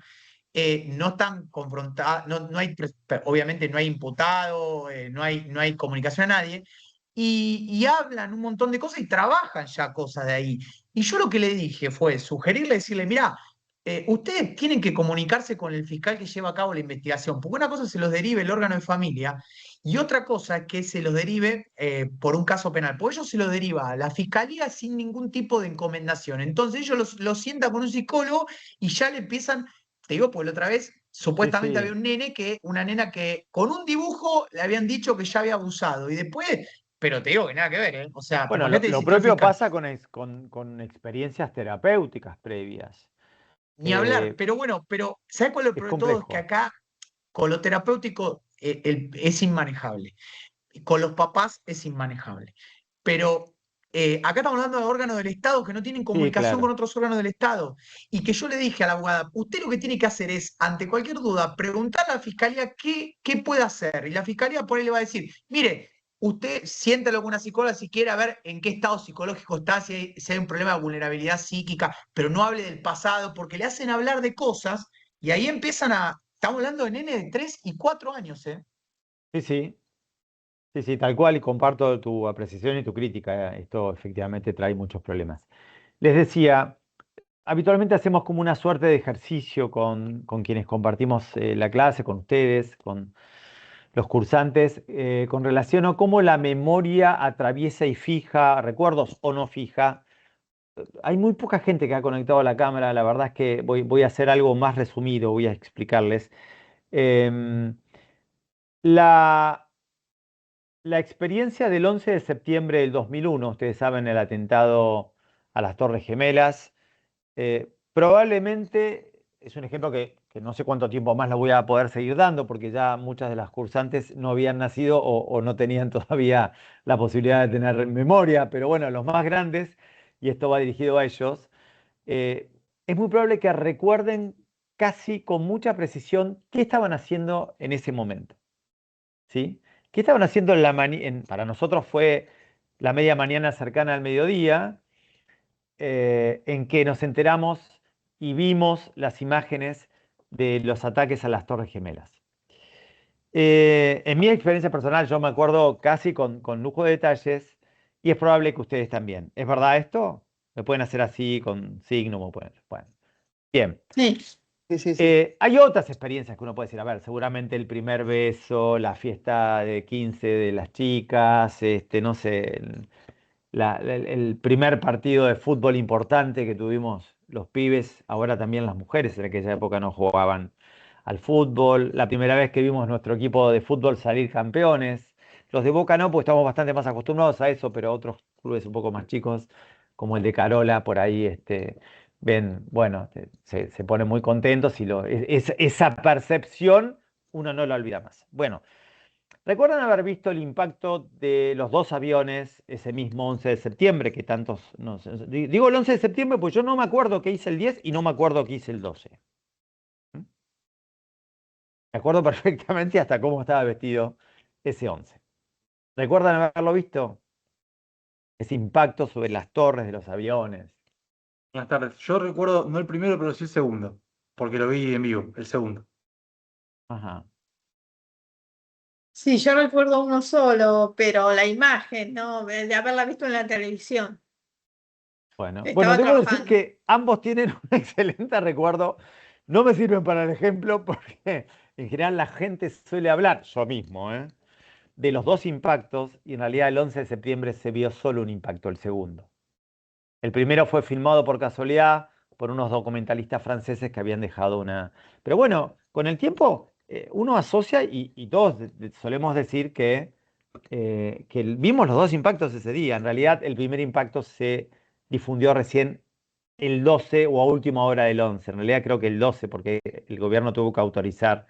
no están confrontadas, no hay, obviamente no hay imputado, no hay comunicación a nadie, y hablan un montón de cosas y trabajan ya cosas de ahí. Y yo lo que le dije fue sugerirle, decirle, mirá, ustedes tienen que comunicarse con el fiscal que lleva a cabo la investigación, porque una cosa se los derive el órgano de familia y otra cosa es que se los derive por un caso penal, porque ellos se los deriva a la fiscalía sin ningún tipo de encomendación. Entonces ellos los sientan con un psicólogo y ya le empiezan, te digo, porque la otra vez Sí, supuestamente había sí. una nena que con un dibujo le habían dicho que ya había abusado y después, pero te digo que nada que ver, ¿eh? O sea, Bueno, imagínate lo decirte un propio fiscal. pasa con experiencias terapéuticas previas. Ni hablar, Eh, pero bueno, pero ¿sabes cuál es el es problema de todo? Es que complejo. acá con lo terapéutico es inmanejable. Con los papás es inmanejable. Pero acá estamos hablando de órganos del Estado que no tienen Sí, comunicación con claro. otros órganos del Estado. Y que yo le dije a la abogada, usted lo que tiene que hacer es, ante cualquier duda, preguntar a la fiscalía qué puede hacer. Y la fiscalía por ahí le va a decir, mire, usted siéntalo con una psicóloga si quiere a ver en qué estado psicológico está, si hay un problema de vulnerabilidad psíquica, pero no hable del pasado, porque le hacen hablar de cosas y ahí empiezan a. Estamos hablando de nenes de 3 y 4 años, ¿eh? Sí, sí. Sí, sí, tal cual, y comparto tu apreciación y tu crítica. Esto efectivamente trae muchos problemas. Les decía, habitualmente hacemos como una suerte de ejercicio con quienes compartimos la clase, con ustedes, con los cursantes, con relación a cómo la memoria atraviesa y fija recuerdos o no fija. Hay muy poca gente que ha conectado a la cámara, la verdad es que voy a hacer algo más resumido, voy a explicarles. Em, la, La experiencia del 11 de septiembre del 2001, ustedes saben, el atentado a las Torres Gemelas, probablemente es un ejemplo que no sé cuánto tiempo más lo voy a poder seguir dando, porque ya muchas de las cursantes no habían nacido o no tenían todavía la posibilidad de tener memoria, pero bueno, los más grandes, y esto va dirigido a ellos, eh, es muy probable que recuerden casi con mucha precisión qué estaban haciendo en ese momento. ¿Sí? ¿Qué estaban haciendo para nosotros fue la media mañana cercana al mediodía, en que nos enteramos y vimos las imágenes de los ataques a las Torres Gemelas. En mi experiencia personal, yo me acuerdo casi con lujo de detalles y es probable que ustedes también. ¿Es verdad esto? Me pueden hacer así con signo, me pueden. Bueno, bien. Sí. Sí, sí, sí. Hay otras experiencias que uno puede decir, a ver, seguramente el primer beso, la fiesta de 15 de las chicas, no sé, el primer partido de fútbol importante que tuvimos los pibes, ahora también las mujeres, en aquella época no jugaban al fútbol, la primera vez que vimos nuestro equipo de fútbol salir campeones, los de Boca no, pues estamos bastante más acostumbrados a eso, pero otros clubes un poco más chicos, como el de Carola, por ahí, ven, bueno, se ponen muy contentos y esa percepción uno no la olvida más. Bueno, ¿recuerdan haber visto el impacto de los dos aviones ese mismo 11 de septiembre que tantos digo el 11 de septiembre pues yo no me acuerdo qué hice el 10 y no me acuerdo qué hice el 12. ¿Mm? Me acuerdo perfectamente hasta cómo estaba vestido ese 11. ¿Recuerdan haberlo visto? Ese impacto sobre las torres de los aviones. Buenas tardes. Yo recuerdo, no el primero, pero sí el segundo, porque lo vi en vivo, el segundo. Ajá. Sí, yo recuerdo uno solo, pero la imagen, ¿no? De haberla visto en la televisión. Bueno, Estaba debo decir trabajando. que ambos tienen un excelente recuerdo. No me sirven para el ejemplo porque en general la gente suele hablar, yo mismo, de los dos impactos y en realidad el 11 de septiembre se vio solo un impacto, el segundo. El primero fue filmado por casualidad por unos documentalistas franceses que habían dejado una. Pero bueno, con el tiempo uno asocia y todos solemos decir que vimos los dos impactos ese día. En realidad el primer impacto se difundió recién el 12 o a última hora del 11. En realidad creo que el 12 porque el gobierno tuvo que autorizar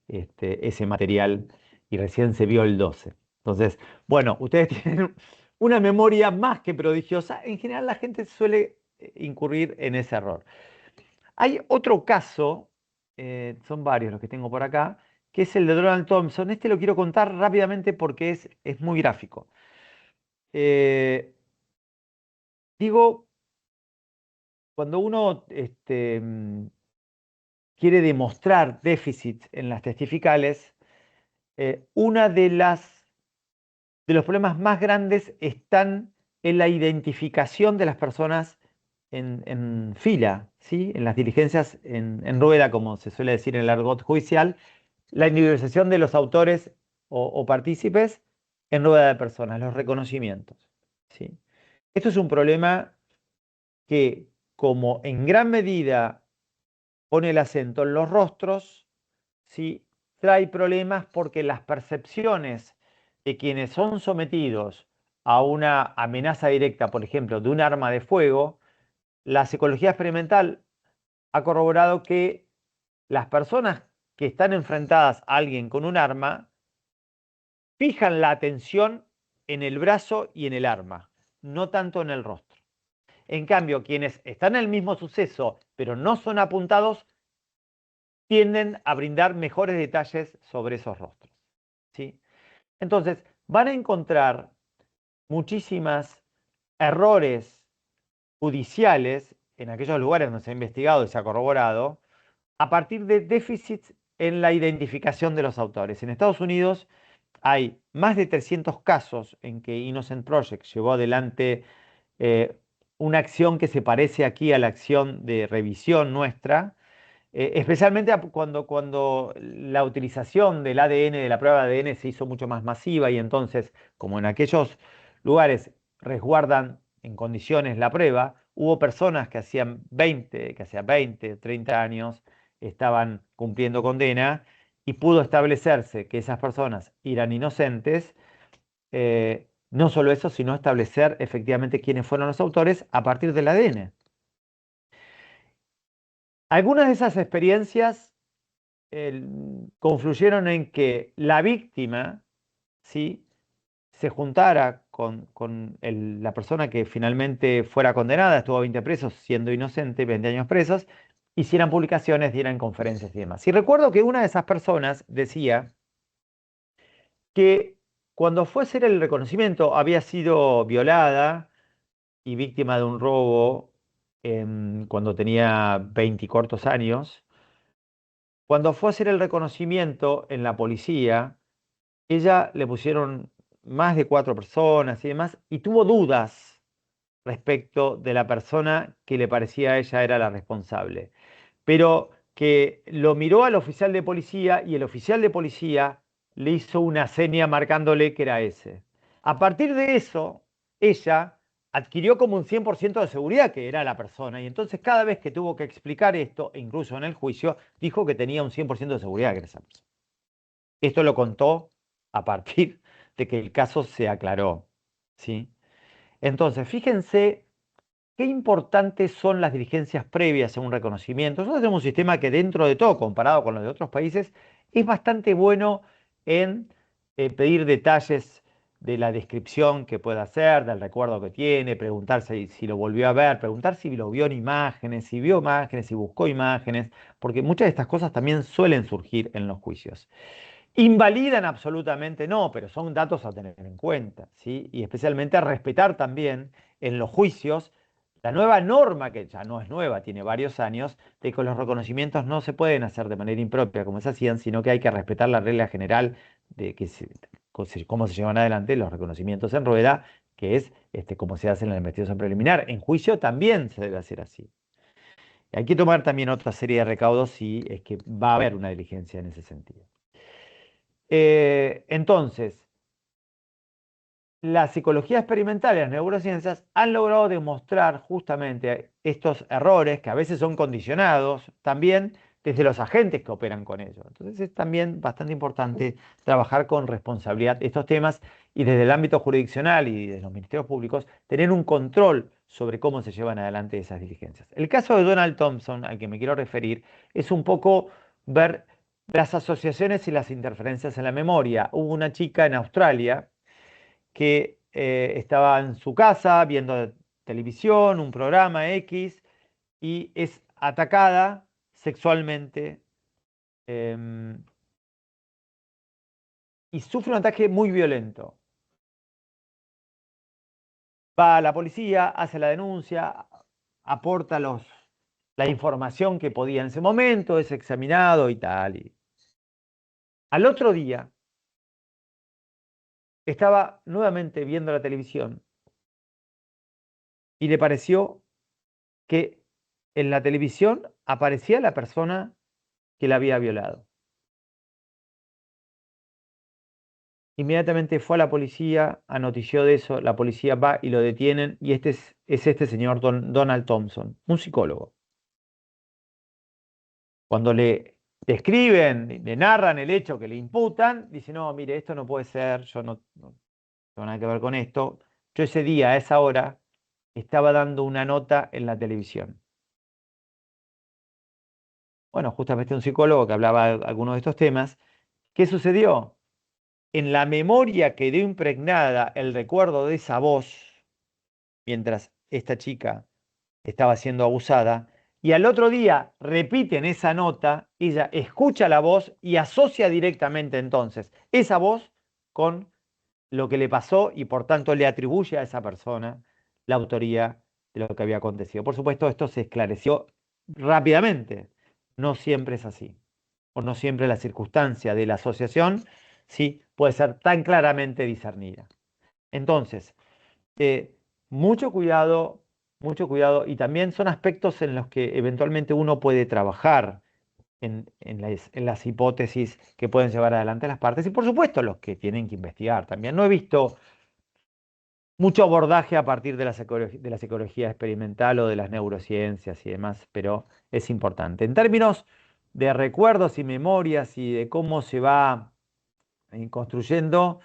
ese material y recién se vio el 12. Entonces, bueno, ustedes tienen una memoria más que prodigiosa. En general la gente suele incurrir en ese error. Hay otro caso son varios los que tengo por acá, que es el de Donald Thompson. Este lo quiero contar rápidamente porque es muy gráfico. Digo, cuando uno quiere demostrar déficit en las testificales, una de los problemas más grandes están en la identificación de las personas en fila, ¿sí? En las diligencias en rueda, como se suele decir en el argot judicial, la individualización de los autores o partícipes en rueda de personas, los reconocimientos, ¿sí? Esto es un problema que, como en gran medida pone el acento en los rostros, ¿sí? Trae problemas porque las percepciones de quienes son sometidos a una amenaza directa, por ejemplo, de un arma de fuego, la psicología experimental ha corroborado que las personas que están enfrentadas a alguien con un arma fijan la atención en el brazo y en el arma, no tanto en el rostro. En cambio, quienes están en el mismo suceso, pero no son apuntados, tienden a brindar mejores detalles sobre esos rostros, ¿sí? Entonces, van a encontrar muchísimos errores judiciales en aquellos lugares donde se ha investigado y se ha corroborado a partir de déficits en la identificación de los autores. En Estados Unidos hay más de 300 casos en que Innocent Project llevó adelante una acción que se parece aquí a la acción de revisión nuestra, especialmente cuando la utilización del ADN, de la prueba de ADN, se hizo mucho más masiva y entonces, como en aquellos lugares resguardan en condiciones la prueba, hubo personas que hacían 20, 30 años, estaban cumpliendo condena y pudo establecerse que esas personas eran inocentes. No solo eso, sino establecer efectivamente quiénes fueron los autores a partir del ADN. Algunas de esas experiencias confluyeron en que la víctima, ¿sí?, se juntara con la persona que finalmente fuera condenada, estuvo 20 presos siendo inocente, 20 años presos, hicieran publicaciones, dieran conferencias y demás. Y recuerdo que una de esas personas decía que cuando fue a hacer el reconocimiento había sido violada y víctima de un robo cuando tenía 20 y cortos años. Cuando fue a hacer el reconocimiento en la policía, ella le pusieron más de 4 personas y demás, y tuvo dudas respecto de la persona que le parecía a ella era la responsable. Pero que lo miró al oficial de policía y el oficial de policía le hizo una seña marcándole que era ese. A partir de eso, ella adquirió como un 100% de seguridad que era la persona y entonces cada vez que tuvo que explicar esto, e incluso en el juicio, dijo que tenía un 100% de seguridad que era esa persona. Esto lo contó a partir de que el caso se aclaró, ¿sí? Entonces, fíjense qué importantes son las diligencias previas a un reconocimiento. Nosotros tenemos un sistema que dentro de todo, comparado con los de otros países, es bastante bueno en pedir detalles de la descripción que pueda hacer, del recuerdo que tiene, preguntarse si lo volvió a ver, preguntar si lo vio en imágenes, si vio imágenes, si buscó imágenes, porque muchas de estas cosas también suelen surgir en los juicios. Invalidan absolutamente no, pero son datos a tener en cuenta, ¿sí? Y especialmente a respetar también en los juicios la nueva norma, que ya no es nueva, tiene varios años, de que los reconocimientos no se pueden hacer de manera impropia como se hacían, sino que hay que respetar la regla general de cómo se llevan adelante los reconocimientos en rueda, que es cómo se hace en la investigación preliminar. En juicio también se debe hacer así. Hay que tomar también otra serie de recaudos si es que va a haber una diligencia en ese sentido. Entonces, la psicología experimental y las neurociencias han logrado demostrar justamente estos errores que a veces son condicionados también desde los agentes que operan con ellos. Entonces es también bastante importante trabajar con responsabilidad estos temas y desde el ámbito jurisdiccional y desde los ministerios públicos tener un control sobre cómo se llevan adelante esas diligencias. El caso de Donald Thompson, al que me quiero referir, es un poco ver las asociaciones y las interferencias en la memoria. Hubo una chica en Australia que estaba en su casa viendo televisión, un programa X, y es atacada sexualmente y sufre un ataque muy violento. Va a la policía, hace la denuncia, aporta la información que podía en ese momento, es examinado y tal. Al otro día estaba nuevamente viendo la televisión y le pareció que en la televisión aparecía la persona que la había violado. Inmediatamente fue a la policía, anotició de eso, la policía va y lo detienen, y este es este señor Donald Thompson, un psicólogo. Cuando le describen, le narran el hecho que le imputan, dice, no, mire, esto no puede ser, yo no tengo nada que ver con esto. Yo ese día, a esa hora, estaba dando una nota en la televisión. Bueno, justamente un psicólogo que hablaba de algunos de estos temas. ¿Qué sucedió? En la memoria quedó impregnada el recuerdo de esa voz mientras esta chica estaba siendo abusada, y al otro día repiten esa nota, ella escucha la voz y asocia directamente entonces esa voz con lo que le pasó, y por tanto le atribuye a esa persona la autoría de lo que había acontecido. Por supuesto, esto se esclareció rápidamente. No siempre es así, o no siempre la circunstancia de la asociación sí puede ser tan claramente discernida. Entonces, mucho cuidado, y también son aspectos en los que eventualmente uno puede trabajar en las hipótesis que pueden llevar adelante las partes, y por supuesto los que tienen que investigar también. No he visto mucho abordaje a partir de la psicología experimental o de las neurociencias y demás, pero es importante. En términos de recuerdos y memorias y de cómo se va construyendo,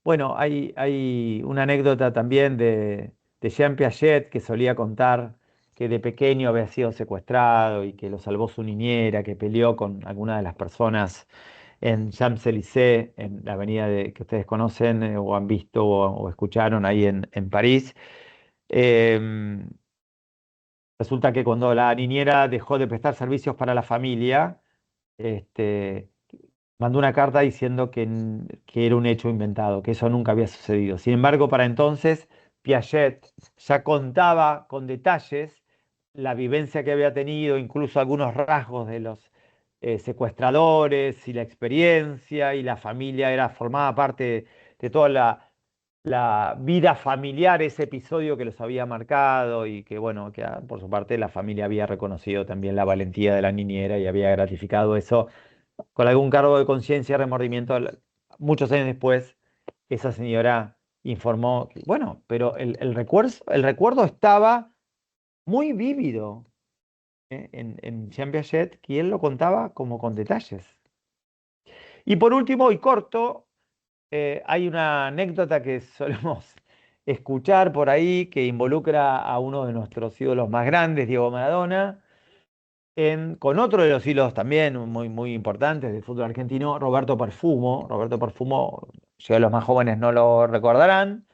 bueno, hay una anécdota también de Jean Piaget, que solía contar que de pequeño había sido secuestrado y que lo salvó su niñera, que peleó con alguna de las personas en Champs-Élysées, en la avenida que ustedes conocen, o han visto o escucharon ahí en París. Em, Resulta que cuando la niñera dejó de prestar servicios para la familia, este, mandó una carta diciendo que era un hecho inventado, que eso nunca había sucedido. Sin embargo, para entonces, Piaget ya contaba con detalles la vivencia que había tenido, incluso algunos rasgos de los secuestradores y la experiencia, y la familia formaba parte de toda la vida familiar, ese episodio que los había marcado, y que, bueno, que por su parte la familia había reconocido también la valentía de la niñera y había gratificado eso con algún cargo de conciencia y remordimiento. Muchos años después, esa señora informó, bueno, pero el recuerdo estaba muy vívido en Jean Piaget, que él lo contaba como con detalles. Y por último, y corto, hay una anécdota que solemos escuchar por ahí, que involucra a uno de nuestros ídolos más grandes, Diego Maradona, con otro de los hilos también muy, muy importantes del fútbol argentino, Roberto Perfumo. Roberto Perfumo, ya los más jóvenes no lo recordarán,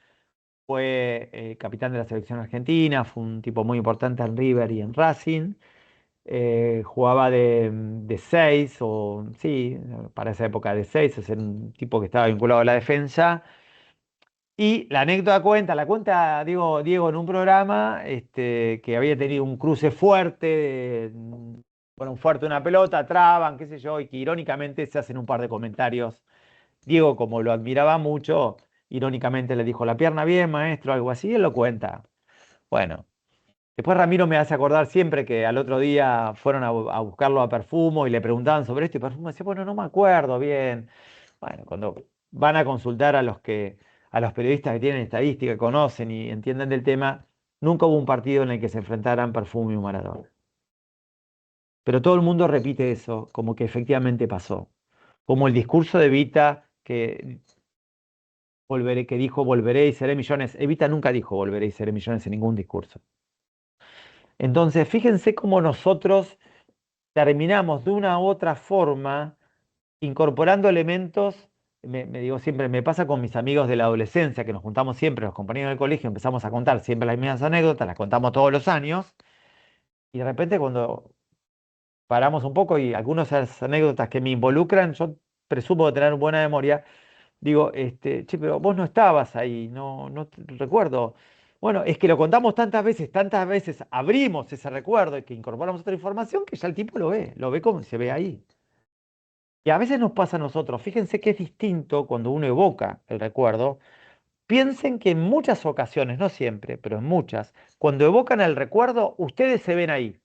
fue capitán de la selección argentina, fue un tipo muy importante en River y en Racing. Jugaba de 6, o sí, para esa época de 6, es un tipo que estaba vinculado a la defensa. Y la anécdota la cuenta Diego en un programa, que había tenido un cruce fuerte, bueno, un fuerte, una pelota, traban, qué sé yo, y que irónicamente se hacen un par de comentarios. Diego, como lo admiraba mucho, irónicamente le dijo, la pierna bien, maestro, algo así, él lo cuenta. Bueno, después Ramiro me hace acordar siempre que al otro día fueron a buscarlo a Perfumo y le preguntaban sobre esto, y Perfumo decía, bueno, no me acuerdo bien. Bueno, cuando van a consultar a los periodistas que tienen estadística, conocen y entienden del tema, nunca hubo un partido en el que se enfrentaran Perfumo y Maradona. Pero todo el mundo repite eso, como que efectivamente pasó. Como el discurso de Evita, que dijo volveré y seré millones. Evita nunca dijo volveré y seré millones en ningún discurso. Entonces, fíjense cómo nosotros terminamos de una u otra forma incorporando elementos. Me digo siempre, me pasa con mis amigos de la adolescencia, que nos juntamos siempre, los compañeros del colegio, empezamos a contar siempre las mismas anécdotas, las contamos todos los años, y de repente cuando paramos un poco y algunas de las anécdotas que me involucran, yo presumo de tener buena memoria, digo, che, pero vos no estabas ahí, no te recuerdo. Bueno, es que lo contamos tantas veces abrimos ese recuerdo y que incorporamos otra información que ya el tipo lo ve como se ve ahí. Y a veces nos pasa a nosotros, fíjense que es distinto cuando uno evoca el recuerdo. Piensen que en muchas ocasiones, no siempre, pero en muchas, cuando evocan el recuerdo, ustedes se ven ahí.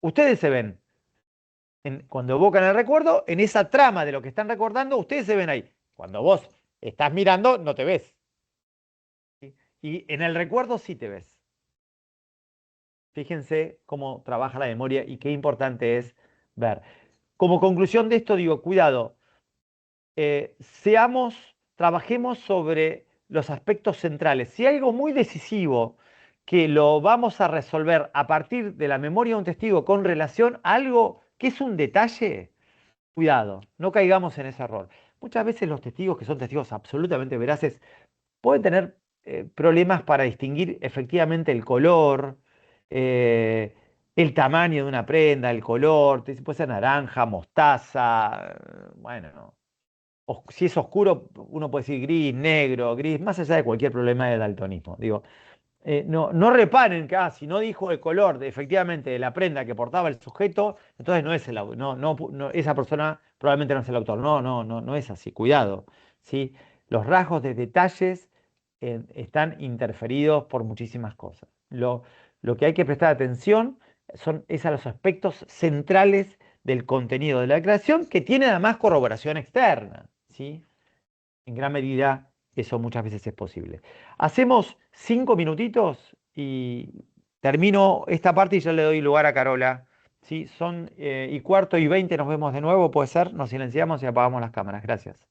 Ustedes se ven. Cuando evocan el recuerdo, en esa trama de lo que están recordando, ustedes se ven ahí. Cuando vos estás mirando, no te ves. ¿Sí? Y en el recuerdo sí te ves. Fíjense cómo trabaja la memoria y qué importante es ver. Como conclusión de esto, digo, cuidado, trabajemos sobre los aspectos centrales. Si hay algo muy decisivo que lo vamos a resolver a partir de la memoria de un testigo con relación a algo que es un detalle, cuidado, no caigamos en ese error. Muchas veces los testigos, que son testigos absolutamente veraces, pueden tener problemas para distinguir efectivamente el color, el tamaño de una prenda, el color, puede ser naranja, mostaza, bueno, si es oscuro, uno puede decir gris, negro, gris, más allá de cualquier problema de daltonismo. Digo, no reparen que si no dijo el color efectivamente de la prenda que portaba el sujeto, entonces no es esa persona probablemente no es el autor. No es así. Cuidado, ¿sí? Los rasgos de detalles están interferidos por muchísimas cosas. Lo que hay que prestar atención es a los aspectos centrales del contenido de la declaración que tiene además corroboración externa, ¿sí? En gran medida eso muchas veces es posible. Hacemos 5 minutitos y termino esta parte y ya le doy lugar a Carola. ¿Sí? Son y cuarto y 20, nos vemos de nuevo, puede ser, nos silenciamos y apagamos las cámaras. Gracias.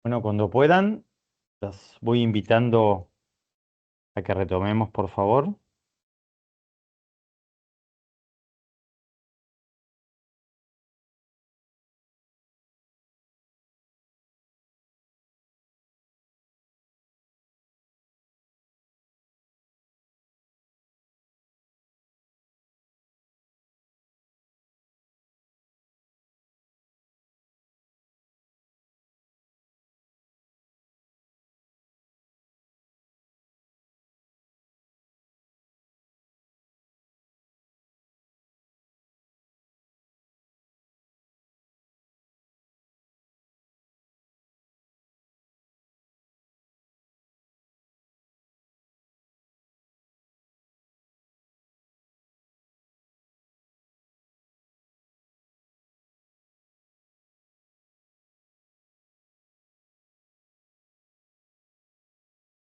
Bueno, cuando puedan, los voy invitando a que retomemos, por favor.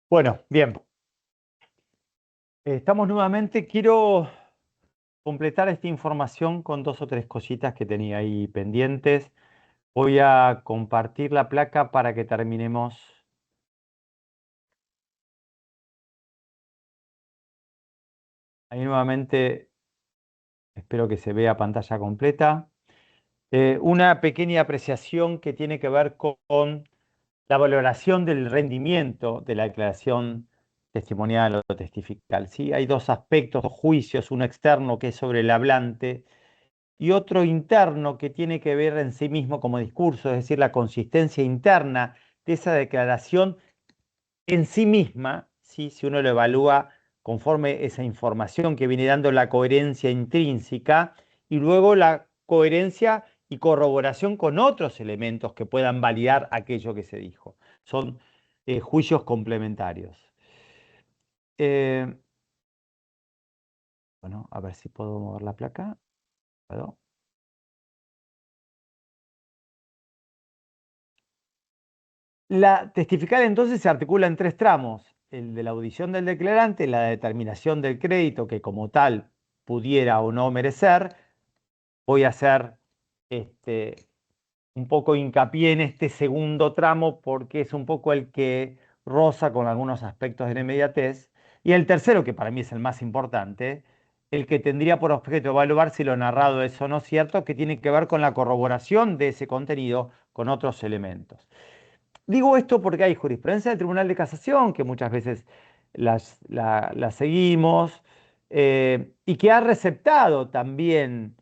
Bueno, bien. Estamos nuevamente. Quiero completar esta información con 2 o 3 cositas que tenía ahí pendientes. Voy a compartir la placa para que terminemos. Ahí nuevamente espero que se vea pantalla completa. Una pequeña apreciación que tiene que ver con la valoración del rendimiento de la declaración testimonial o testifical. ¿Sí? Hay 2 aspectos, 2 juicios, uno externo que es sobre el hablante y otro interno que tiene que ver en sí mismo como discurso, es decir, la consistencia interna de esa declaración en sí misma, ¿sí? Si uno lo evalúa conforme esa información que viene dando la coherencia intrínseca y luego la coherencia y corroboración con otros elementos que puedan validar aquello que se dijo. Son juicios complementarios. Bueno, a ver si puedo mover la placa. ¿Puedo? La testifical entonces se articula en 3 tramos: el de la audición del declarante, la determinación del crédito que como tal pudiera o no merecer. Voy a hacer un poco hincapié en este segundo tramo porque es un poco el que roza con algunos aspectos de la inmediatez. Y el tercero, que para mí es el más importante, el que tendría por objeto evaluar si lo narrado es o no cierto, que tiene que ver con la corroboración de ese contenido con otros elementos. Digo esto porque hay jurisprudencia del Tribunal de Casación, que muchas veces la seguimos, y que ha receptado también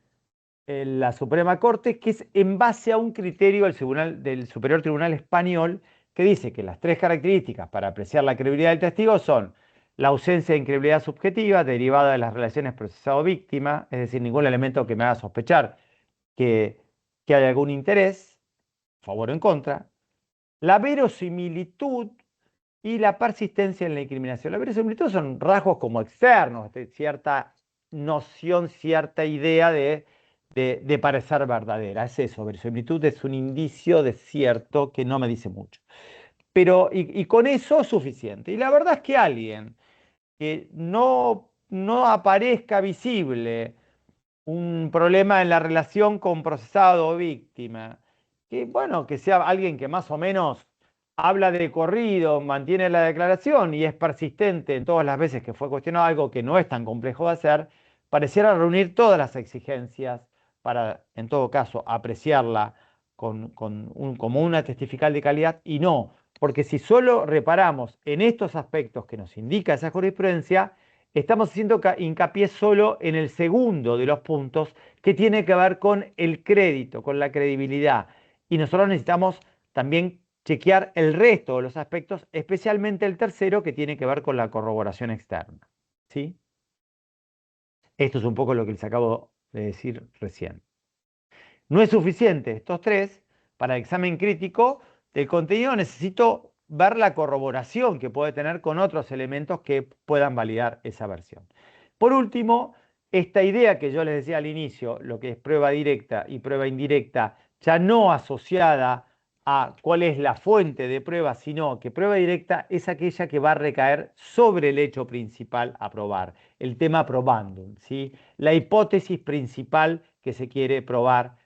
la Suprema Corte, que es en base a un criterio del Superior Tribunal Español, que dice que las 3 características para apreciar la credibilidad del testigo son la ausencia de incredibilidad subjetiva derivada de las relaciones procesado-víctima, es decir, ningún elemento que me haga sospechar que, que hay algún interés, a favor o en contra, la verosimilitud y la persistencia en la incriminación. La verosimilitud son rasgos como externos, cierta noción, cierta idea de parecer verdadera. Es eso, verosimilitud es un indicio de cierto que no me dice mucho. Pero, y con eso es suficiente. Y la verdad es que alguien que no aparezca visible un problema en la relación con procesado o víctima, que bueno, que sea alguien que más o menos habla de corrido, mantiene la declaración y es persistente en todas las veces que fue cuestionado, algo que no es tan complejo de hacer, pareciera reunir todas las exigencias para, en todo caso, apreciarla como una testifical de calidad, y no, porque si solo reparamos en estos aspectos que nos indica esa jurisprudencia, estamos haciendo hincapié solo en el segundo de los puntos, que tiene que ver con el crédito, con la credibilidad. Y nosotros necesitamos también chequear el resto de los aspectos, especialmente el tercero, que tiene que ver con la corroboración externa. ¿Sí? Esto es un poco lo que les acabo de decir recién. No es suficiente estos 3 para el examen crítico del contenido. Necesito ver la corroboración que puede tener con otros elementos que puedan validar esa versión. Por último, esta idea que yo les decía al inicio, lo que es prueba directa y prueba indirecta, ya no asociada a cuál es la fuente de prueba, sino que prueba directa es aquella que va a recaer sobre el hecho principal a probar, el tema probandum, ¿sí? La hipótesis principal que se quiere probar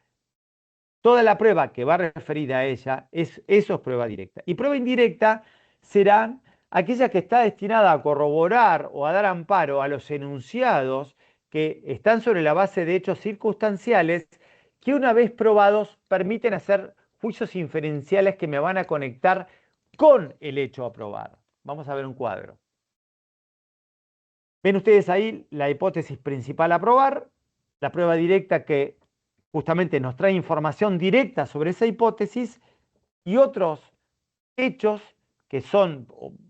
Toda la prueba que va referida a ella, eso es prueba directa. Y prueba indirecta serán aquella que está destinada a corroborar o a dar amparo a los enunciados que están sobre la base de hechos circunstanciales que una vez probados permiten hacer juicios inferenciales que me van a conectar con el hecho a probar. Vamos a ver un cuadro. Ven ustedes ahí la hipótesis principal a probar, la prueba directa que justamente nos trae información directa sobre esa hipótesis y otros hechos que son,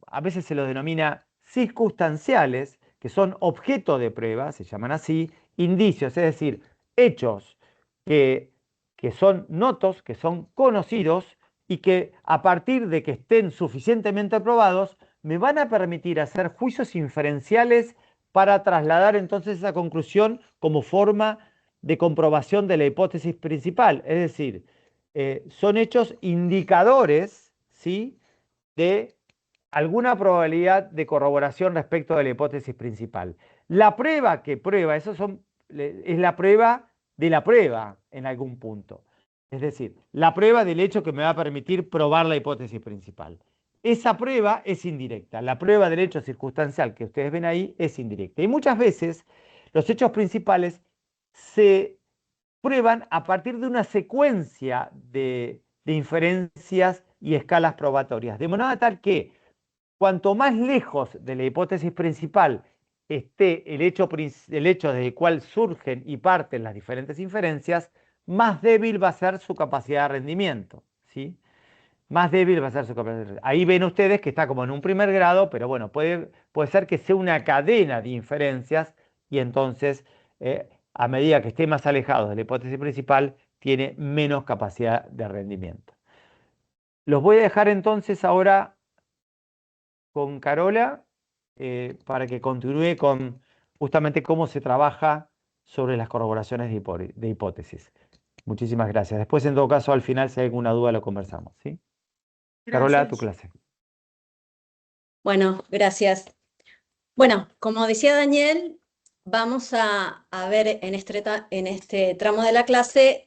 a veces se los denomina circunstanciales, que son objeto de prueba, se llaman así, indicios, es decir, hechos que son notos, que son conocidos y que a partir de que estén suficientemente probados, me van a permitir hacer juicios inferenciales para trasladar entonces esa conclusión como forma de comprobación de la hipótesis principal. Es decir, son hechos indicadores, ¿sí?, de alguna probabilidad de corroboración respecto de la hipótesis principal. La prueba que prueba, es la prueba de la prueba en algún punto. Es decir, la prueba del hecho que me va a permitir probar la hipótesis principal. Esa prueba es indirecta. La prueba del hecho circunstancial que ustedes ven ahí es indirecta. Y muchas veces los hechos principales se prueban a partir de una secuencia de inferencias y escalas probatorias. De manera tal que cuanto más lejos de la hipótesis principal esté el hecho desde el cual surgen y parten las diferentes inferencias, más débil va a ser su capacidad de rendimiento, ¿sí? Más débil va a ser su capacidad de rendimiento. Ahí ven ustedes que está como en un primer grado, pero bueno, puede ser que sea una cadena de inferencias y entonces, a medida que esté más alejado de la hipótesis principal, tiene menos capacidad de rendimiento. Los voy a dejar entonces ahora con Carola para que continúe con justamente cómo se trabaja sobre las corroboraciones de hipótesis. Muchísimas gracias. Después, en todo caso, al final, si hay alguna duda, lo conversamos, ¿sí? Carola, tu clase. Bueno, gracias. Bueno, como decía Daniel, vamos a ver en este tramo de la clase,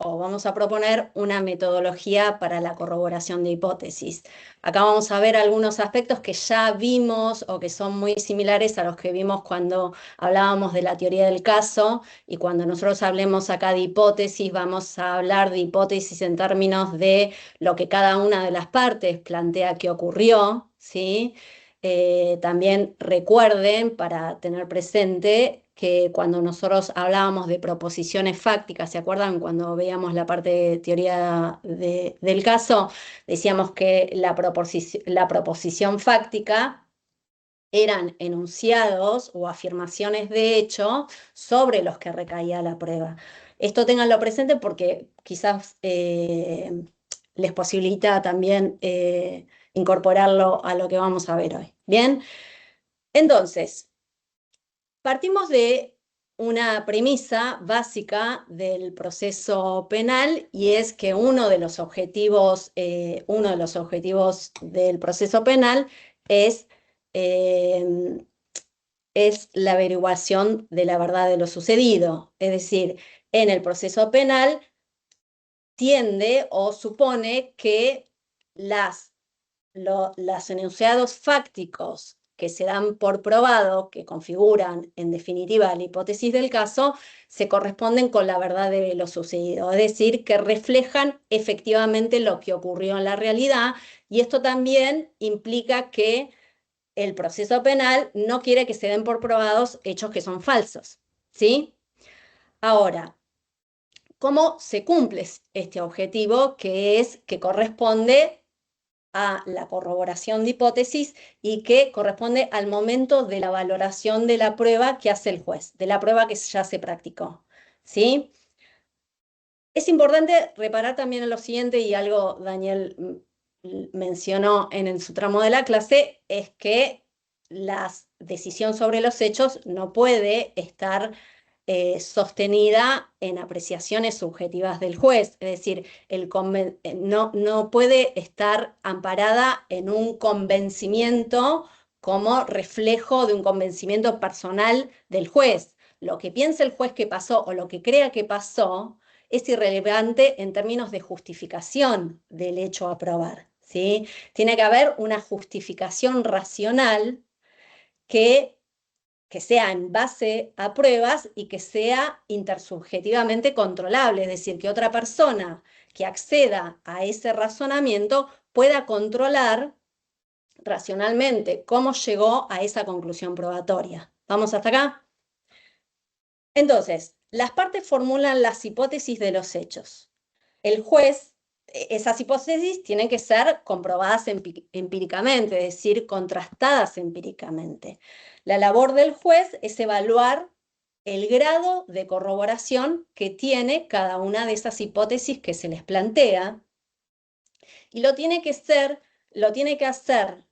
o vamos a proponer una metodología para la corroboración de hipótesis. Acá vamos a ver algunos aspectos que ya vimos o que son muy similares a los que vimos cuando hablábamos de la teoría del caso, y cuando nosotros hablemos acá de hipótesis, vamos a hablar de hipótesis en términos de lo que cada una de las partes plantea que ocurrió, ¿sí? También recuerden, para tener presente, que cuando nosotros hablábamos de proposiciones fácticas, ¿se acuerdan? Cuando veíamos la parte de teoría del caso, decíamos que la proposición fáctica eran enunciados o afirmaciones de hecho sobre los que recaía la prueba. Esto ténganlo presente porque quizás les posibilita también incorporarlo a lo que vamos a ver hoy. Bien, entonces, partimos de una premisa básica del proceso penal, y es que uno de los objetivos del proceso penal es la averiguación de la verdad de lo sucedido. Es decir, en el proceso penal tiende o supone que los enunciados fácticos que se dan por probado, que configuran en definitiva la hipótesis del caso, se corresponden con la verdad de lo sucedido, es decir, que reflejan efectivamente lo que ocurrió en la realidad, y esto también implica que el proceso penal no quiere que se den por probados hechos que son falsos, ¿sí? Ahora, ¿cómo se cumple este objetivo, que corresponde a la corroboración de hipótesis y que corresponde al momento de la valoración de la prueba que hace el juez, de la prueba que ya se practicó, ¿sí? Es importante reparar también en lo siguiente, y algo Daniel mencionó en su tramo de la clase, es que la decisión sobre los hechos no puede estar sostenida en apreciaciones subjetivas del juez, es decir, no puede estar amparada en un convencimiento como reflejo de un convencimiento personal del juez. Lo que piensa el juez que pasó o lo que crea que pasó es irrelevante en términos de justificación del hecho a probar, ¿sí? Tiene que haber una justificación racional que sea en base a pruebas y que sea intersubjetivamente controlable, es decir, que otra persona que acceda a ese razonamiento pueda controlar racionalmente cómo llegó a esa conclusión probatoria. ¿Vamos hasta acá? Entonces, las partes formulan las hipótesis de los hechos. El juez, esas hipótesis tienen que ser comprobadas empíricamente, es decir, contrastadas empíricamente. La labor del juez es evaluar el grado de corroboración que tiene cada una de esas hipótesis que se les plantea, y lo tiene que hacer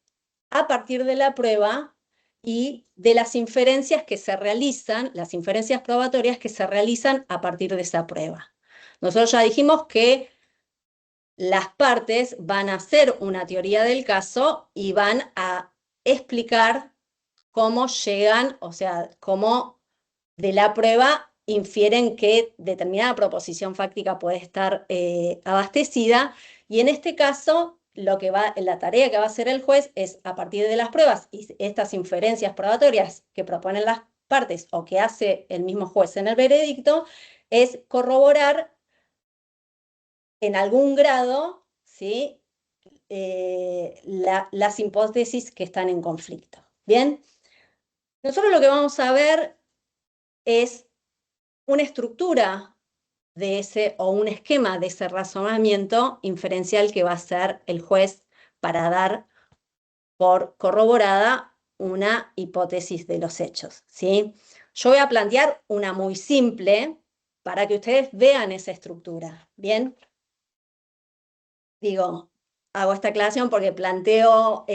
a partir de la prueba y de las inferencias que se realizan, las inferencias probatorias que se realizan a partir de esa prueba. Nosotros ya dijimos que las partes van a hacer una teoría del caso y van a explicar cómo llegan, o sea, cómo de la prueba infieren que determinada proposición fáctica puede estar abastecida, y en este caso la tarea que va a hacer el juez es, a partir de las pruebas y estas inferencias probatorias que proponen las partes o que hace el mismo juez en el veredicto, es corroborar en algún grado, ¿sí?, las hipótesis que están en conflicto. Bien, nosotros lo que vamos a ver es una estructura de ese, o un esquema de ese razonamiento inferencial que va a hacer el juez para dar por corroborada una hipótesis de los hechos, ¿sí? Yo voy a plantear una muy simple para que ustedes vean esa estructura, ¿bien? Digo, hago esta aclaración porque planteo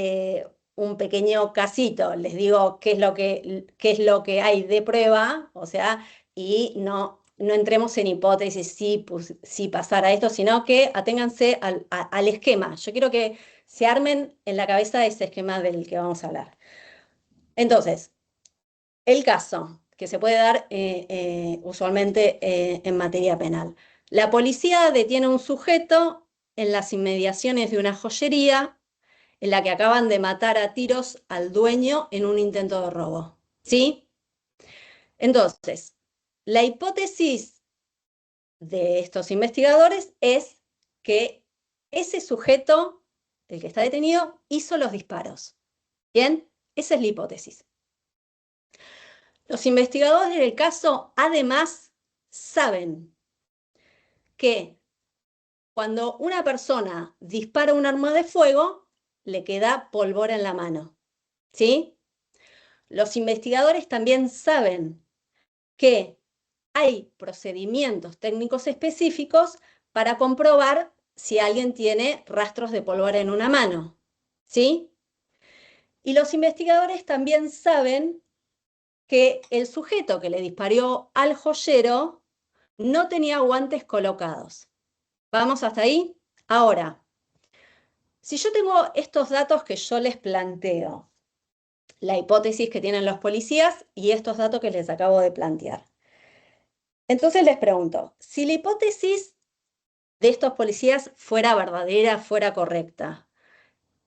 un pequeño casito, les digo qué es lo que hay de prueba, o sea, y no entremos en hipótesis si pasara esto, sino que aténganse al esquema. Yo quiero que se armen en la cabeza ese esquema del que vamos a hablar. Entonces, el caso que se puede dar usualmente en materia penal. La policía detiene a un sujeto en las inmediaciones de una joyería en la que acaban de matar a tiros al dueño en un intento de robo, ¿sí? Entonces, la hipótesis de estos investigadores es que ese sujeto, el que está detenido, hizo los disparos. ¿Bien? Esa es la hipótesis. Los investigadores del caso, además, saben que cuando una persona dispara un arma de fuego, le queda pólvora en la mano, ¿sí? Los investigadores también saben que hay procedimientos técnicos específicos para comprobar si alguien tiene rastros de pólvora en una mano, ¿sí? Y los investigadores también saben que el sujeto que le disparó al joyero no tenía guantes colocados. ¿Vamos hasta ahí? Ahora, si yo tengo estos datos que yo les planteo, la hipótesis que tienen los policías y estos datos que les acabo de plantear, entonces les pregunto, si la hipótesis de estos policías fuera verdadera, fuera correcta,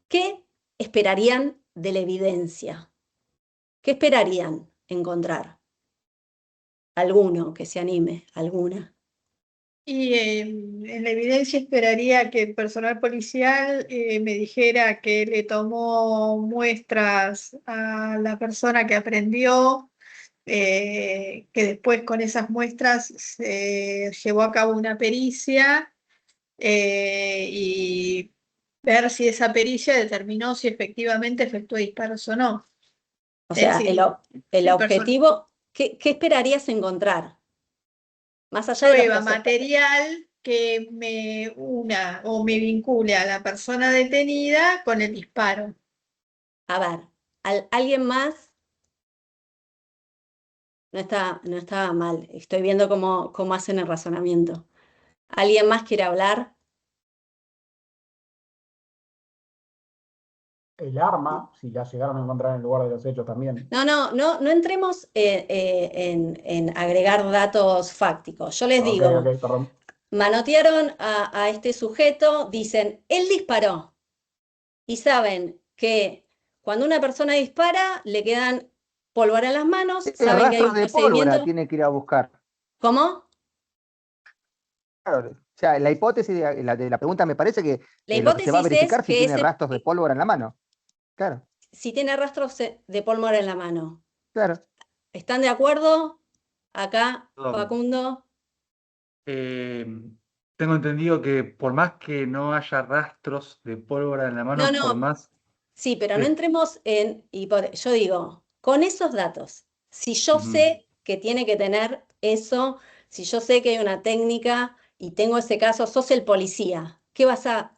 ¿qué esperarían de la evidencia? ¿Qué esperarían encontrar? Alguno que se anime, alguna. Y en la evidencia esperaría que el personal policial me dijera que le tomó muestras a la persona que aprendió, que después con esas muestras se llevó a cabo una pericia y ver si esa pericia determinó si efectivamente efectuó disparos o no. O Es sea, decir, el objetivo, ¿qué esperarías encontrar? Más allá de los prueba procesos. material que me una o me vincule a la persona detenida con el disparo. A ver, ¿alguien más? No está mal, estoy viendo cómo hacen el razonamiento. ¿Alguien más quiere hablar? El arma, si la llegaron a encontrar en el lugar de los hechos también. No entremos en agregar datos fácticos. Yo les Ok, digo, ok, perdón. manotearon a este sujeto, dicen, él disparó. Y saben que cuando una persona dispara, le quedan pólvora en las manos, saben que hay Rastros un de pólvora procedimiento. tiene que ir a buscar. ¿Cómo? Claro, o sea, la hipótesis de la pregunta me parece que La lo que se va a hipótesis es verificar si que tiene rastros de pólvora en la mano. Claro, si tiene rastros de pólvora en la mano. claro. ¿Están de acuerdo? Acá, Perdón. Facundo. Tengo entendido que por más que no haya rastros de pólvora en la mano, No, por no, más. sí, pero no Sí. entremos en hipótesis. Yo digo, con esos datos, si yo Ujú. sé que tiene que tener eso, si yo sé que hay una técnica y tengo ese caso, sos el policía, ¿qué vas a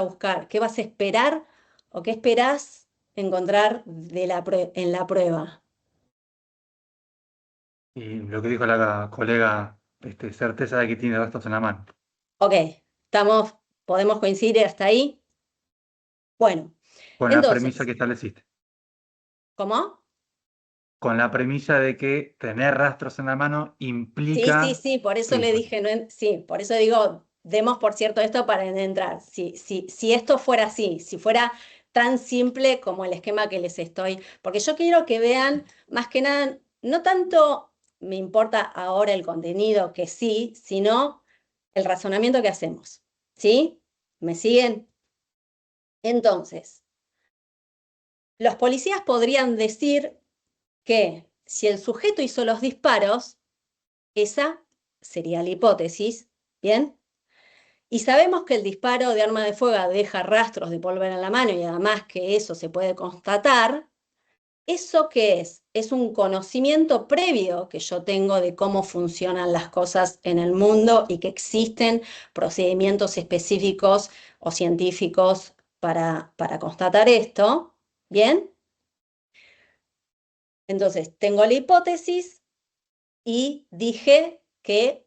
buscar? ¿Qué vas a esperar o qué esperás encontrar en la prueba? Y lo que dijo la colega, certeza de que tiene rastros en la mano. Ok, podemos coincidir hasta ahí. Bueno, Con la premisa entonces, que estableciste. ¿cómo? Con la premisa de que tener rastros en la mano implica. Sí, por eso Sí, le dije, sí, por eso digo, demos por cierto esto para entrar. Si esto fuera así, si fuera tan simple como el esquema que les estoy, porque yo quiero que vean, más que nada, no tanto me importa ahora el contenido, que sí, sino el razonamiento que hacemos. ¿Sí? ¿Me siguen? Entonces, los policías podrían decir que si el sujeto hizo los disparos, esa sería la hipótesis, ¿bien? Y sabemos que el disparo de arma de fuego deja rastros de pólvora en la mano y además que eso se puede constatar. ¿Eso qué es? Es un conocimiento previo que yo tengo de cómo funcionan las cosas en el mundo y que existen procedimientos específicos o científicos para constatar esto, ¿bien? Entonces, tengo la hipótesis y dije que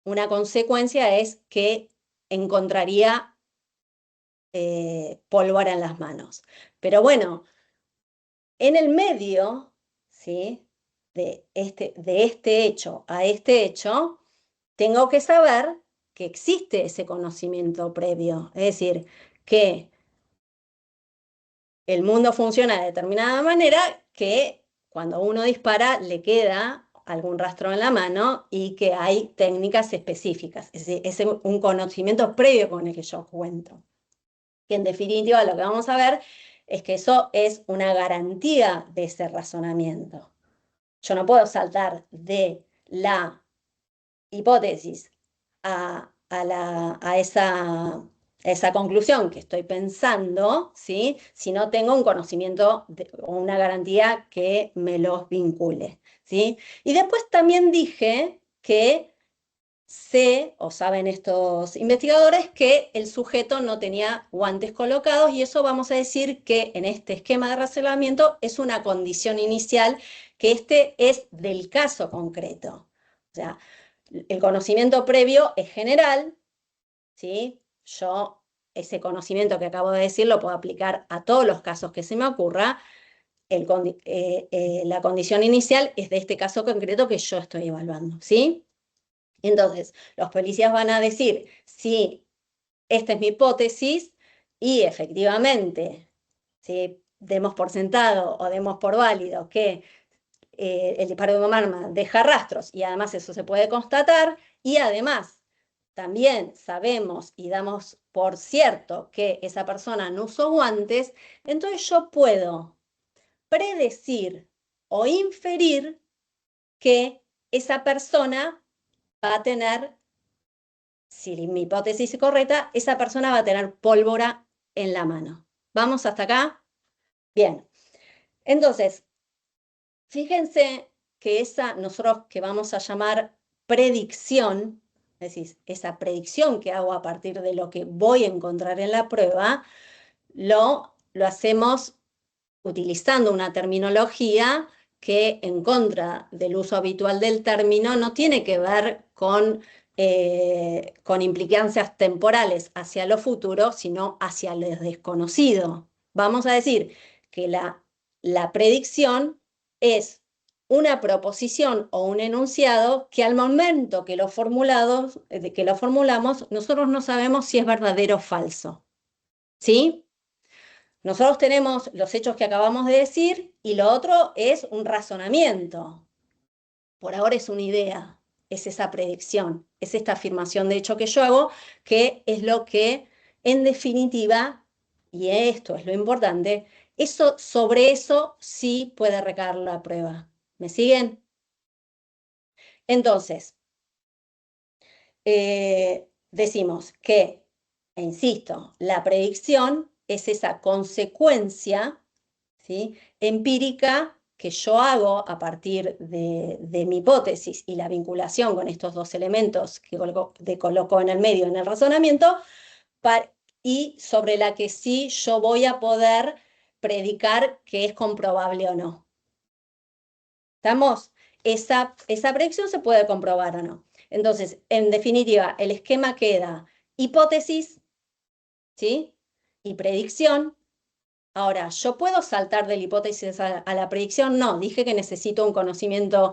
una consecuencia es que encontraría pólvora en las manos. Pero bueno, en el medio, ¿sí? de este hecho a este hecho, tengo que saber que existe ese conocimiento previo. Es decir, que el mundo funciona de determinada manera que cuando uno dispara le queda algún rastro en la mano y que hay técnicas específicas. Es un conocimiento previo con el que yo cuento. Y en definitiva lo que vamos a ver es que eso es una garantía de ese razonamiento. Yo no puedo saltar de la hipótesis a esa conclusión que estoy pensando, ¿sí? Si no tengo un conocimiento o una garantía que me los vincule, ¿sí? Y después también dije que sé, o saben estos investigadores, que el sujeto no tenía guantes colocados y eso vamos a decir que en este esquema de razonamiento es una condición inicial, que este es del caso concreto. O sea, el conocimiento previo es general, ¿sí? Yo ese conocimiento que acabo de decir lo puedo aplicar a todos los casos que se me ocurra. La condición inicial es de este caso concreto que yo estoy evaluando, ¿sí? Entonces, los policías van a decir, sí, esta es mi hipótesis y efectivamente, si demos por sentado o demos por válido que el disparo de un arma deja rastros y además eso se puede constatar y además también sabemos y damos por cierto que esa persona no usó guantes, entonces yo puedo predecir o inferir que esa persona va a tener, si mi hipótesis es correcta, esa persona va a tener pólvora en la mano. ¿Vamos hasta acá? Bien. Entonces, fíjense que nosotros que vamos a llamar predicción, es decir, esa predicción que hago a partir de lo que voy a encontrar en la prueba, lo hacemos utilizando una terminología que en contra del uso habitual del término no tiene que ver con implicancias temporales hacia lo futuro, sino hacia lo desconocido. Vamos a decir que la predicción es una proposición o un enunciado que al momento que lo formulamos, nosotros no sabemos si es verdadero o falso. ¿Sí? Nosotros tenemos los hechos que acabamos de decir y lo otro es un razonamiento. Por ahora es una idea, es esa predicción, es esta afirmación de hecho que yo hago, que es lo que en definitiva, y esto es lo importante, sobre eso sí puede recaer la prueba. ¿Me siguen? Entonces, decimos que, e insisto, la predicción es esa consecuencia, ¿sí?, empírica que yo hago a partir de mi hipótesis y la vinculación con estos dos elementos que coloco en el medio en el razonamiento, y sobre la que sí yo voy a poder predicar que es comprobable o no. ¿Estamos? Esa predicción se puede comprobar o no. Entonces, en definitiva, el esquema queda hipótesis, ¿sí?, y predicción. Ahora, ¿yo puedo saltar de la hipótesis a la predicción? No, dije que necesito un conocimiento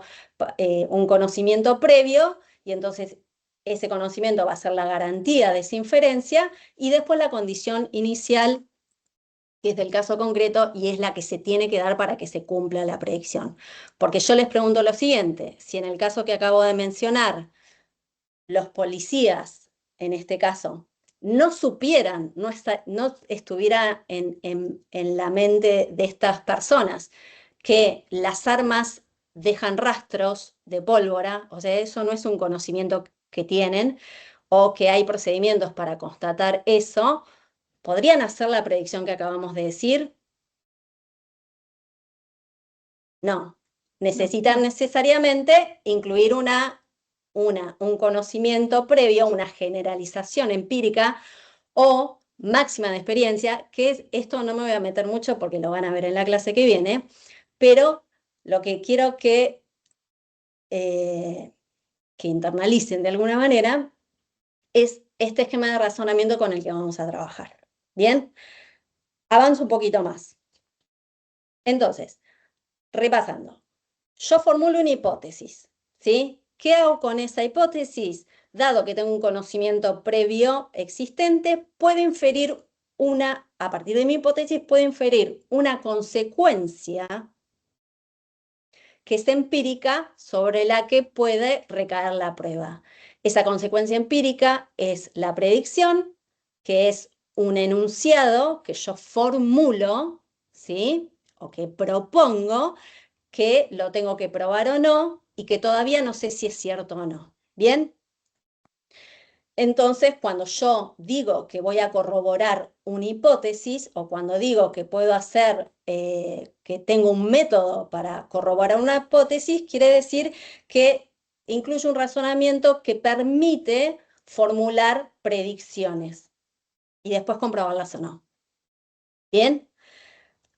previo, y entonces ese conocimiento va a ser la garantía de esa inferencia, y después la condición inicial, que es del caso concreto, y es la que se tiene que dar para que se cumpla la predicción. Porque yo les pregunto lo siguiente, si en el caso que acabo de mencionar, los policías, en este caso, no supieran, no estuviera en la mente de estas personas que las armas dejan rastros de pólvora, o sea, eso no es un conocimiento que tienen, o que hay procedimientos para constatar eso, ¿podrían hacer la predicción que acabamos de decir? No. Necesitan necesariamente incluir un conocimiento previo, una generalización empírica o máxima de experiencia, que esto no me voy a meter mucho porque lo van a ver en la clase que viene, pero lo que quiero que internalicen de alguna manera es este esquema de razonamiento con el que vamos a trabajar. ¿Bien? Avanzo un poquito más. Entonces, repasando. Yo formulo una hipótesis, ¿sí? ¿Qué hago con esa hipótesis? Dado que tengo un conocimiento previo existente, a partir de mi hipótesis, puedo inferir una consecuencia que es empírica sobre la que puede recaer la prueba. Esa consecuencia empírica es la predicción, que es un enunciado que yo formulo, ¿sí?, o que propongo, que lo tengo que probar o no, y que todavía no sé si es cierto o no. ¿Bien? Entonces, cuando yo digo que voy a corroborar una hipótesis, o cuando digo que puedo hacer, que tengo un método para corroborar una hipótesis, quiere decir que incluye un razonamiento que permite formular predicciones y después comprobarlas o no. ¿Bien?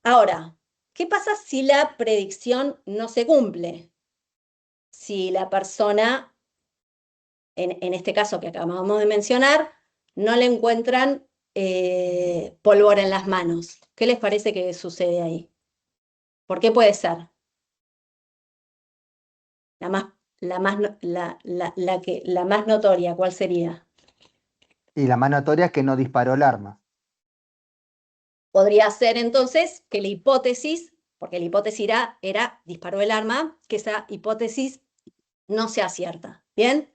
Ahora, ¿qué pasa si la predicción no se cumple? Si la persona, en este caso que acabamos de mencionar, no le encuentran pólvora en las manos. ¿Qué les parece que sucede ahí? ¿Por qué puede ser? La más notoria, ¿cuál sería? Y la más notoria es que no disparó el arma. Podría ser entonces que la hipótesis, porque la hipótesis era disparó el arma, que esa hipótesis no sea cierta. ¿Bien?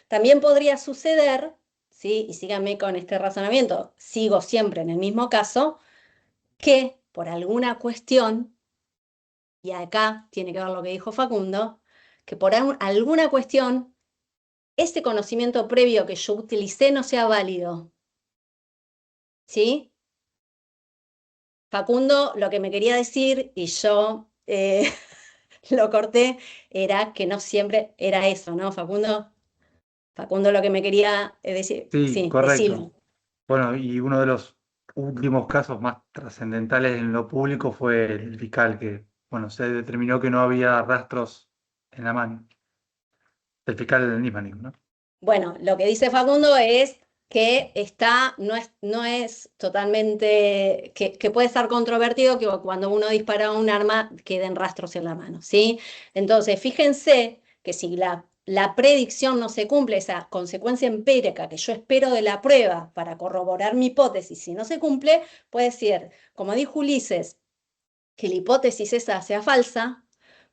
También podría suceder, ¿sí?, y síganme con este razonamiento, sigo siempre en el mismo caso, que por alguna cuestión, y acá tiene que ver lo que dijo Facundo, que por alguna cuestión ese conocimiento previo que yo utilicé no sea válido. ¿Sí? Facundo lo que me quería decir, y yo lo corté, era que no siempre era eso, ¿no, Facundo? Facundo lo que me quería decir, Sí, sí, correcto. decilo. Bueno, y uno de los últimos casos más trascendentales en lo público fue el fiscal que, bueno, se determinó que no había rastros en la mano. El fiscal del Nisman, ¿no? Bueno, lo que dice Facundo es que no es totalmente, que puede estar controvertido que cuando uno dispara un arma queden rastros en la mano, ¿sí? Entonces, fíjense que si la predicción no se cumple, esa consecuencia empírica que yo espero de la prueba para corroborar mi hipótesis, si no se cumple, puede ser, como dijo Ulises, que la hipótesis esa sea falsa,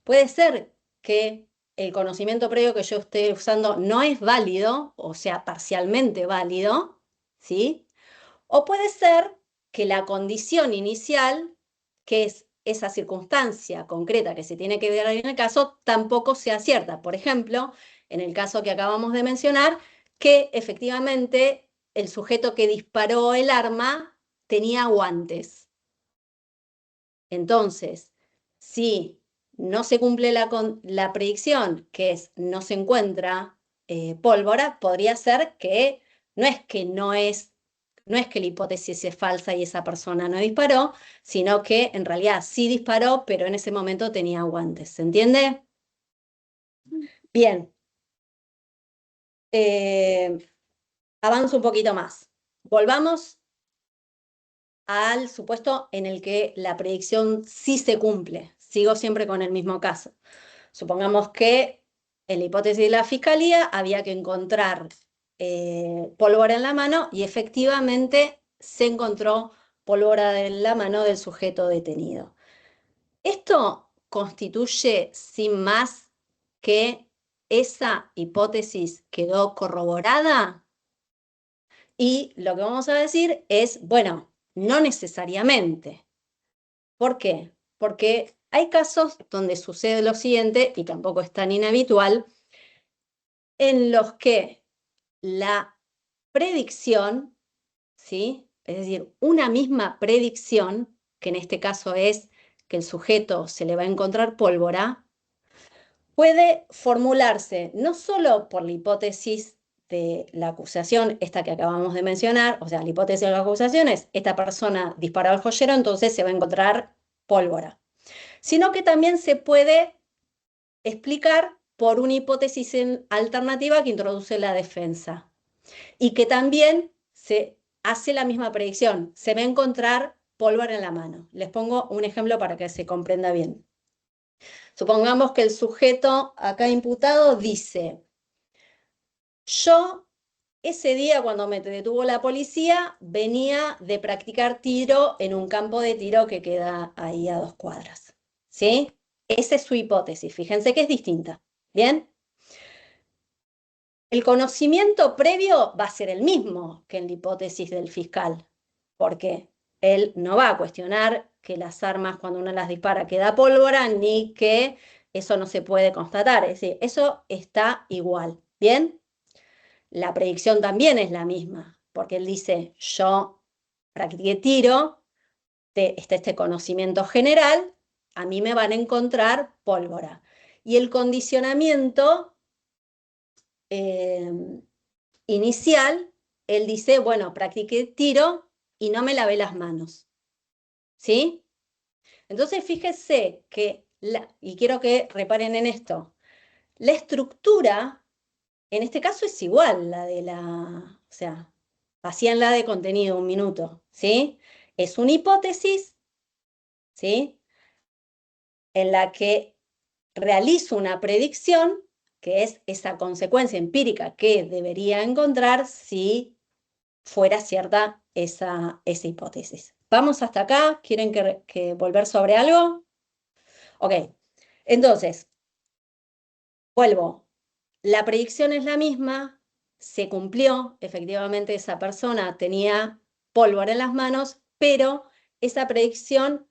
puede ser que el conocimiento previo que yo esté usando no es válido, o sea, parcialmente válido, ¿sí? O puede ser que la condición inicial, que es esa circunstancia concreta que se tiene que ver en el caso, tampoco sea cierta. Por ejemplo, en el caso que acabamos de mencionar, que efectivamente el sujeto que disparó el arma tenía guantes. Entonces, si no se cumple la predicción, que es no se encuentra pólvora, podría ser que no es que la hipótesis es falsa y esa persona no disparó, sino que en realidad sí disparó, pero en ese momento tenía guantes. ¿Se entiende? Bien. Avanzo un poquito más. Volvamos al supuesto en el que la predicción sí se cumple. Sigo siempre con el mismo caso. Supongamos que en la hipótesis de la fiscalía había que encontrar pólvora en la mano y efectivamente se encontró pólvora en la mano del sujeto detenido. Esto constituye sin más que esa hipótesis quedó corroborada y lo que vamos a decir es, bueno, no necesariamente. ¿Por qué? Porque hay casos donde sucede lo siguiente, y tampoco es tan inhabitual, en los que la predicción, ¿sí? Es decir, una misma predicción, que en este caso es que el sujeto se le va a encontrar pólvora, puede formularse no solo por la hipótesis de la acusación, esta que acabamos de mencionar, o sea, la hipótesis de la acusación es, esta persona disparó al joyero, entonces se va a encontrar pólvora, sino que también se puede explicar por una hipótesis alternativa que introduce la defensa y que también se hace la misma predicción, se va a encontrar pólvora en la mano. Les pongo un ejemplo para que se comprenda bien. Supongamos que el sujeto acá imputado dice, yo ese día cuando me detuvo la policía venía de practicar tiro en un campo de tiro que queda ahí a 2 cuadras, ¿sí? Esa es su hipótesis, fíjense que es distinta, ¿bien? El conocimiento previo va a ser el mismo que en la hipótesis del fiscal, porque él no va a cuestionar que las armas cuando uno las dispara queda pólvora, ni que eso no se puede constatar, es decir, eso está igual, ¿bien? La predicción también es la misma, porque él dice, yo practiqué tiro, está este conocimiento general, a mí me van a encontrar pólvora. Y el condicionamiento inicial, él dice, bueno, practiqué tiro y no me lavé las manos, ¿sí? Entonces, fíjese que, y quiero que reparen en esto, la estructura, en este caso es igual, o sea, hacían la de contenido, 1 minuto, ¿sí? Es una hipótesis, ¿sí? En la que realizo una predicción, que es esa consecuencia empírica que debería encontrar si fuera cierta esa hipótesis. ¿Vamos hasta acá? ¿Quieren que volver sobre algo? Ok, entonces, vuelvo. La predicción es la misma, se cumplió, efectivamente esa persona tenía pólvora en las manos, pero esa predicción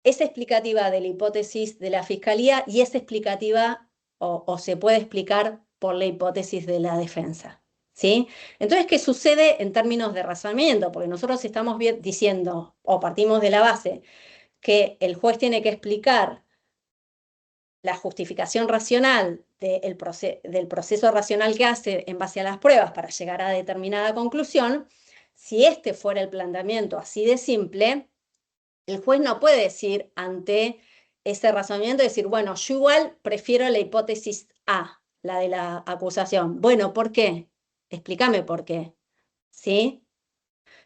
es explicativa de la hipótesis de la fiscalía y es explicativa o se puede explicar por la hipótesis de la defensa, ¿sí? Entonces, ¿qué sucede en términos de razonamiento? Porque nosotros estamos diciendo, o partimos de la base, que el juez tiene que explicar la justificación racional del proceso racional que hace en base a las pruebas para llegar a determinada conclusión. Si este fuera el planteamiento así de simple, el juez no puede decir ante ese razonamiento, decir, bueno, yo igual prefiero la hipótesis A, la de la acusación. Bueno, ¿por qué? Explícame por qué. ¿sí?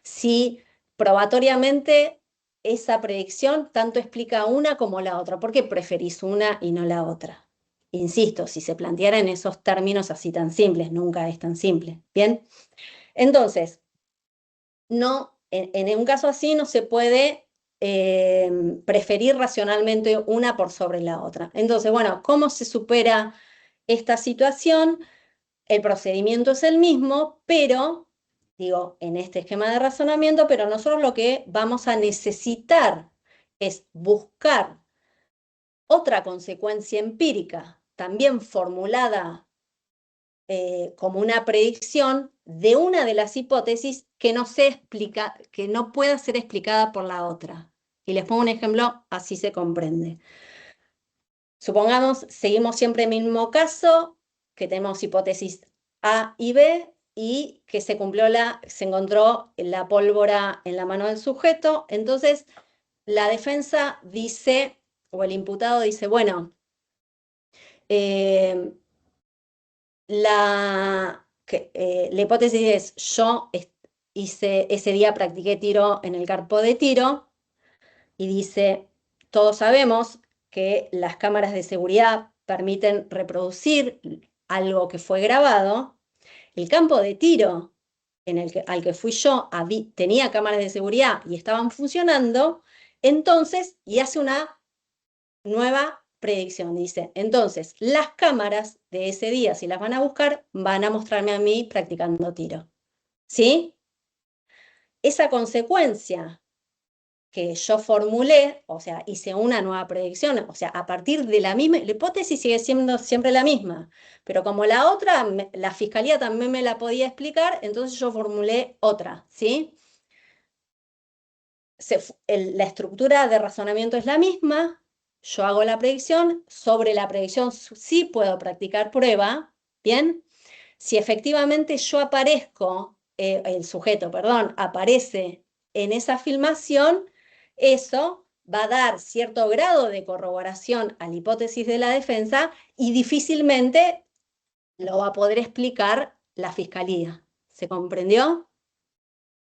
Si probatoriamente esa predicción tanto explica una como la otra. ¿Por qué preferís una y no la otra? Insisto, si se planteara en esos términos así tan simples, nunca es tan simple. Bien, entonces, no, en un caso así no se puede preferir racionalmente una por sobre la otra. Entonces, bueno, ¿cómo se supera esta situación? El procedimiento es el mismo, pero, digo, en este esquema de razonamiento, pero nosotros lo que vamos a necesitar es buscar otra consecuencia empírica, también formulada como una predicción de una de las hipótesis que que no pueda ser explicada por la otra. Y les pongo un ejemplo, así se comprende. Supongamos, seguimos siempre el mismo caso, que tenemos hipótesis A y B y que se encontró la pólvora en la mano del sujeto. Entonces, la defensa dice, o el imputado dice, bueno, la hipótesis es, yo ese día practiqué tiro en el campo de tiro, y dice, todos sabemos que las cámaras de seguridad permiten reproducir algo que fue grabado. El campo de tiro al que fui yo tenía cámaras de seguridad y estaban funcionando, entonces, y hace una nueva predicción, dice, entonces, las cámaras de ese día, si las van a buscar, van a mostrarme a mí practicando tiro. ¿Sí? Esa consecuencia que yo formulé, o sea, hice una nueva predicción, o sea, a partir de la hipótesis sigue siendo siempre la misma, pero como la otra, la fiscalía también me la podía explicar, entonces yo formulé otra, ¿sí? La estructura de razonamiento es la misma, yo hago la predicción, sobre la predicción sí puedo practicar prueba, ¿bien? Si efectivamente yo aparezco, el sujeto, perdón, aparece en esa filmación, eso va a dar cierto grado de corroboración a la hipótesis de la defensa y difícilmente lo va a poder explicar la fiscalía. ¿Se comprendió?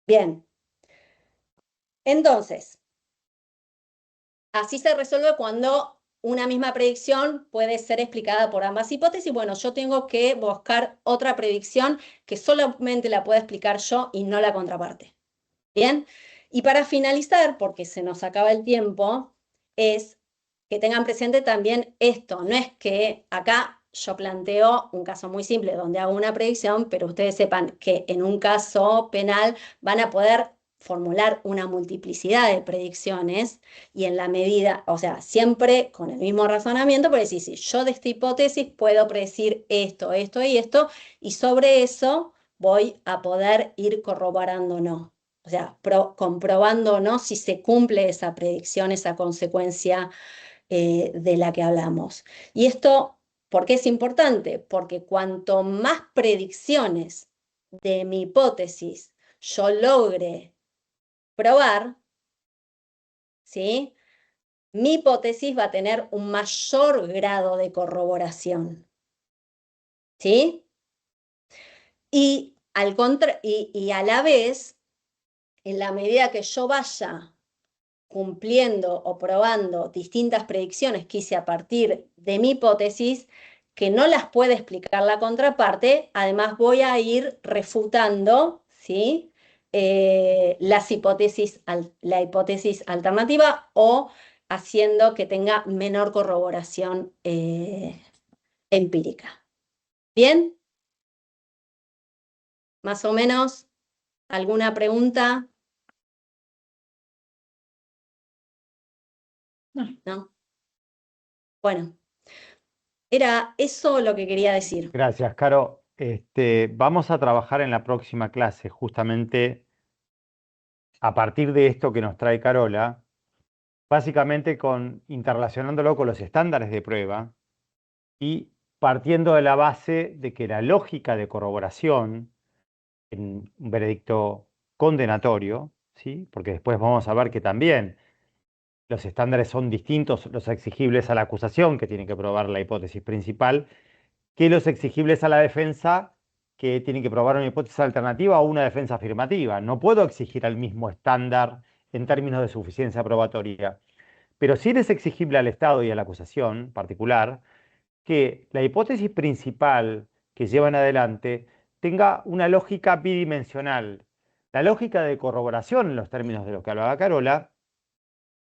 Bien. Entonces, así se resuelve cuando una misma predicción puede ser explicada por ambas hipótesis. Bueno, yo tengo que buscar otra predicción que solamente la pueda explicar yo y no la contraparte. ¿Bien? Y para finalizar, porque se nos acaba el tiempo, es que tengan presente también esto. No es que acá yo planteo un caso muy simple donde hago una predicción, pero ustedes sepan que en un caso penal van a poder formular una multiplicidad de predicciones y en la medida, o sea, siempre con el mismo razonamiento, por decir, si yo de esta hipótesis puedo predecir esto, esto y esto, y sobre eso voy a poder ir corroborando o no. O sea, comprobando o no si se cumple esa predicción, esa consecuencia de la que hablamos. Y esto, ¿por qué es importante? Porque cuanto más predicciones de mi hipótesis yo logre probar, ¿sí? Mi hipótesis va a tener un mayor grado de corroboración. ¿Sí? Y a la vez, en la medida que yo vaya cumpliendo o probando distintas predicciones que hice a partir de mi hipótesis, que no las puede explicar la contraparte, además voy a ir refutando, ¿sí? La hipótesis alternativa o haciendo que tenga menor corroboración empírica. ¿Bien? ¿Más o menos? ¿Alguna pregunta? ¿No? Bueno, era eso lo que quería decir. Gracias, Caro. Vamos a trabajar en la próxima clase, justamente a partir de esto que nos trae Carola, básicamente interrelacionándolo con los estándares de prueba y partiendo de la base de que la lógica de corroboración en un veredicto condenatorio, ¿sí? Porque después vamos a ver que también los estándares son distintos, los exigibles a la acusación, que tiene que probar la hipótesis principal, que los exigibles a la defensa, que tienen que probar una hipótesis alternativa o una defensa afirmativa. No puedo exigir el mismo estándar en términos de suficiencia probatoria. Pero sí es exigible al Estado y a la acusación particular que la hipótesis principal que llevan adelante tenga una lógica bidimensional. La lógica de corroboración, en los términos de lo que hablaba Carola,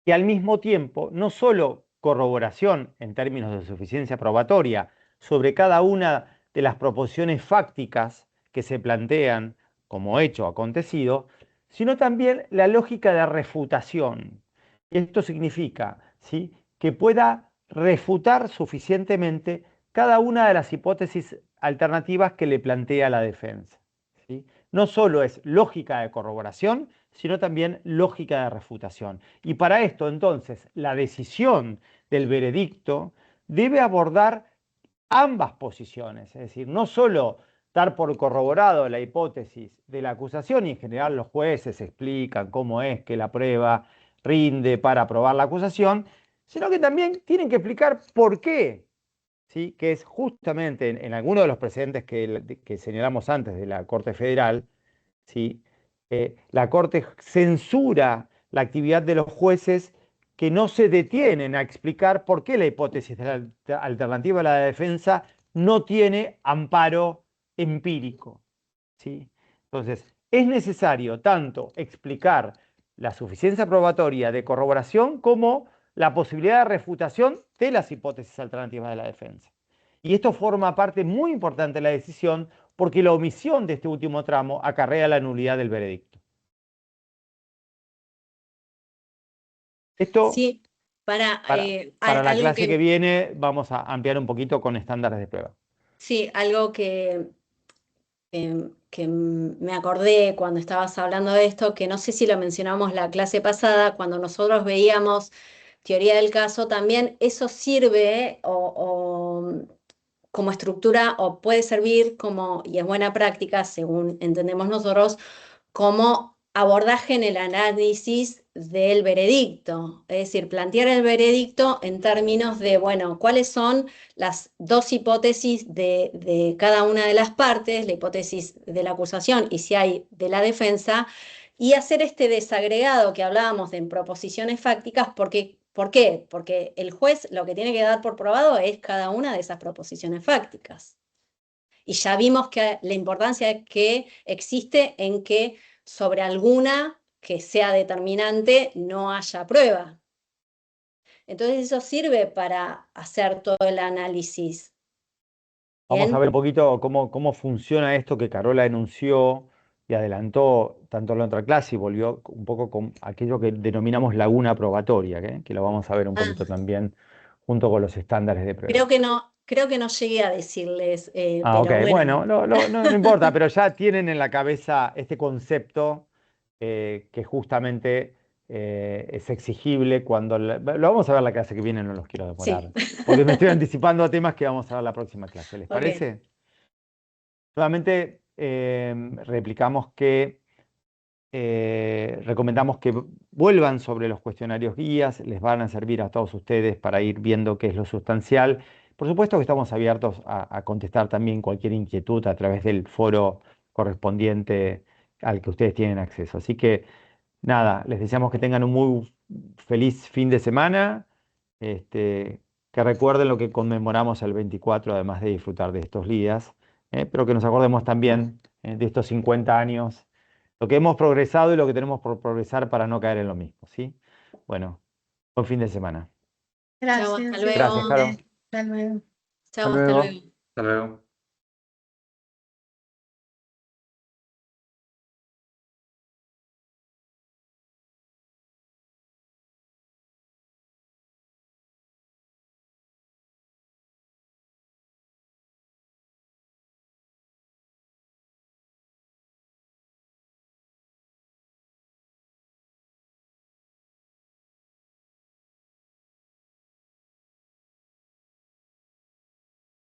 que al mismo tiempo no solo corroboración en términos de suficiencia probatoria sobre cada una de las proposiciones fácticas que se plantean como hecho acontecido, sino también la lógica de refutación. Esto significa, ¿sí?, que pueda refutar suficientemente cada una de las hipótesis alternativas que le plantea la defensa, ¿sí? No solo es lógica de corroboración, sino también lógica de refutación. Y para esto, entonces, la decisión del veredicto debe abordar ambas posiciones, es decir, no solo dar por corroborado la hipótesis de la acusación, y en general los jueces explican cómo es que la prueba rinde para probar la acusación, sino que también tienen que explicar por qué, ¿sí?, que es justamente en algunos de los precedentes que señalamos antes de la Corte Federal, ¿sí?, la Corte censura la actividad de los jueces que no se detienen a explicar por qué la hipótesis de la alternativa a la defensa no tiene amparo empírico, ¿sí? Entonces, es necesario tanto explicar la suficiencia probatoria de corroboración como la posibilidad de refutación de las hipótesis alternativas de la defensa. Y esto forma parte muy importante de la decisión porque la omisión de este último tramo acarrea la nulidad del veredicto. Esto, Sí, para para la algo clase que viene, vamos a ampliar un poquito con estándares de prueba. sí, algo que me acordé cuando estabas hablando de esto, que no sé si lo mencionamos la clase pasada, cuando nosotros veíamos teoría del caso, también eso sirve como estructura o puede servir como, y es buena práctica, según entendemos nosotros, como abordaje en el análisis del veredicto, es decir, plantear el veredicto en términos de, bueno, cuáles son las dos hipótesis de cada una de las partes, la hipótesis de la acusación y si hay de la defensa, y hacer este desagregado que hablábamos de en proposiciones fácticas, porque, ¿por qué? Porque el juez lo que tiene que dar por probado es cada una de esas proposiciones fácticas. Y ya vimos que la importancia que existe en que sobre alguna que sea determinante no haya prueba. Entonces eso sirve para hacer todo el análisis. Vamos ¿Bien? a ver un poquito cómo funciona esto que Carola enunció y adelantó tanto en la otra clase y volvió un poco con aquello que denominamos laguna probatoria, que lo vamos a ver un poquito también junto con los estándares de prueba. Creo que no llegué a decirles, Ok, pero bueno. bueno, no importa, pero ya tienen en la cabeza este concepto que justamente es exigible cuando... Lo vamos a ver la clase que viene, no los quiero demorar, Sí. porque me estoy anticipando a temas que vamos a ver la próxima clase. ¿Les Ok. parece? Nuevamente replicamos que recomendamos que vuelvan sobre los cuestionarios guías, les van a servir a todos ustedes para ir viendo qué es lo sustancial. Por supuesto que estamos abiertos a contestar también cualquier inquietud a través del foro correspondiente al que ustedes tienen acceso. Así que nada, les deseamos que tengan un muy feliz fin de semana, que recuerden lo que conmemoramos el 24, además de disfrutar de estos días, pero que nos acordemos también de estos 50 años, lo que hemos progresado y lo que tenemos por progresar para no caer en lo mismo, ¿sí? Bueno, buen fin de semana. Chau, hasta Gracias. luego. Gracias, Caro. Hasta luego. Chau, Hasta hasta luego. luego. Hasta luego.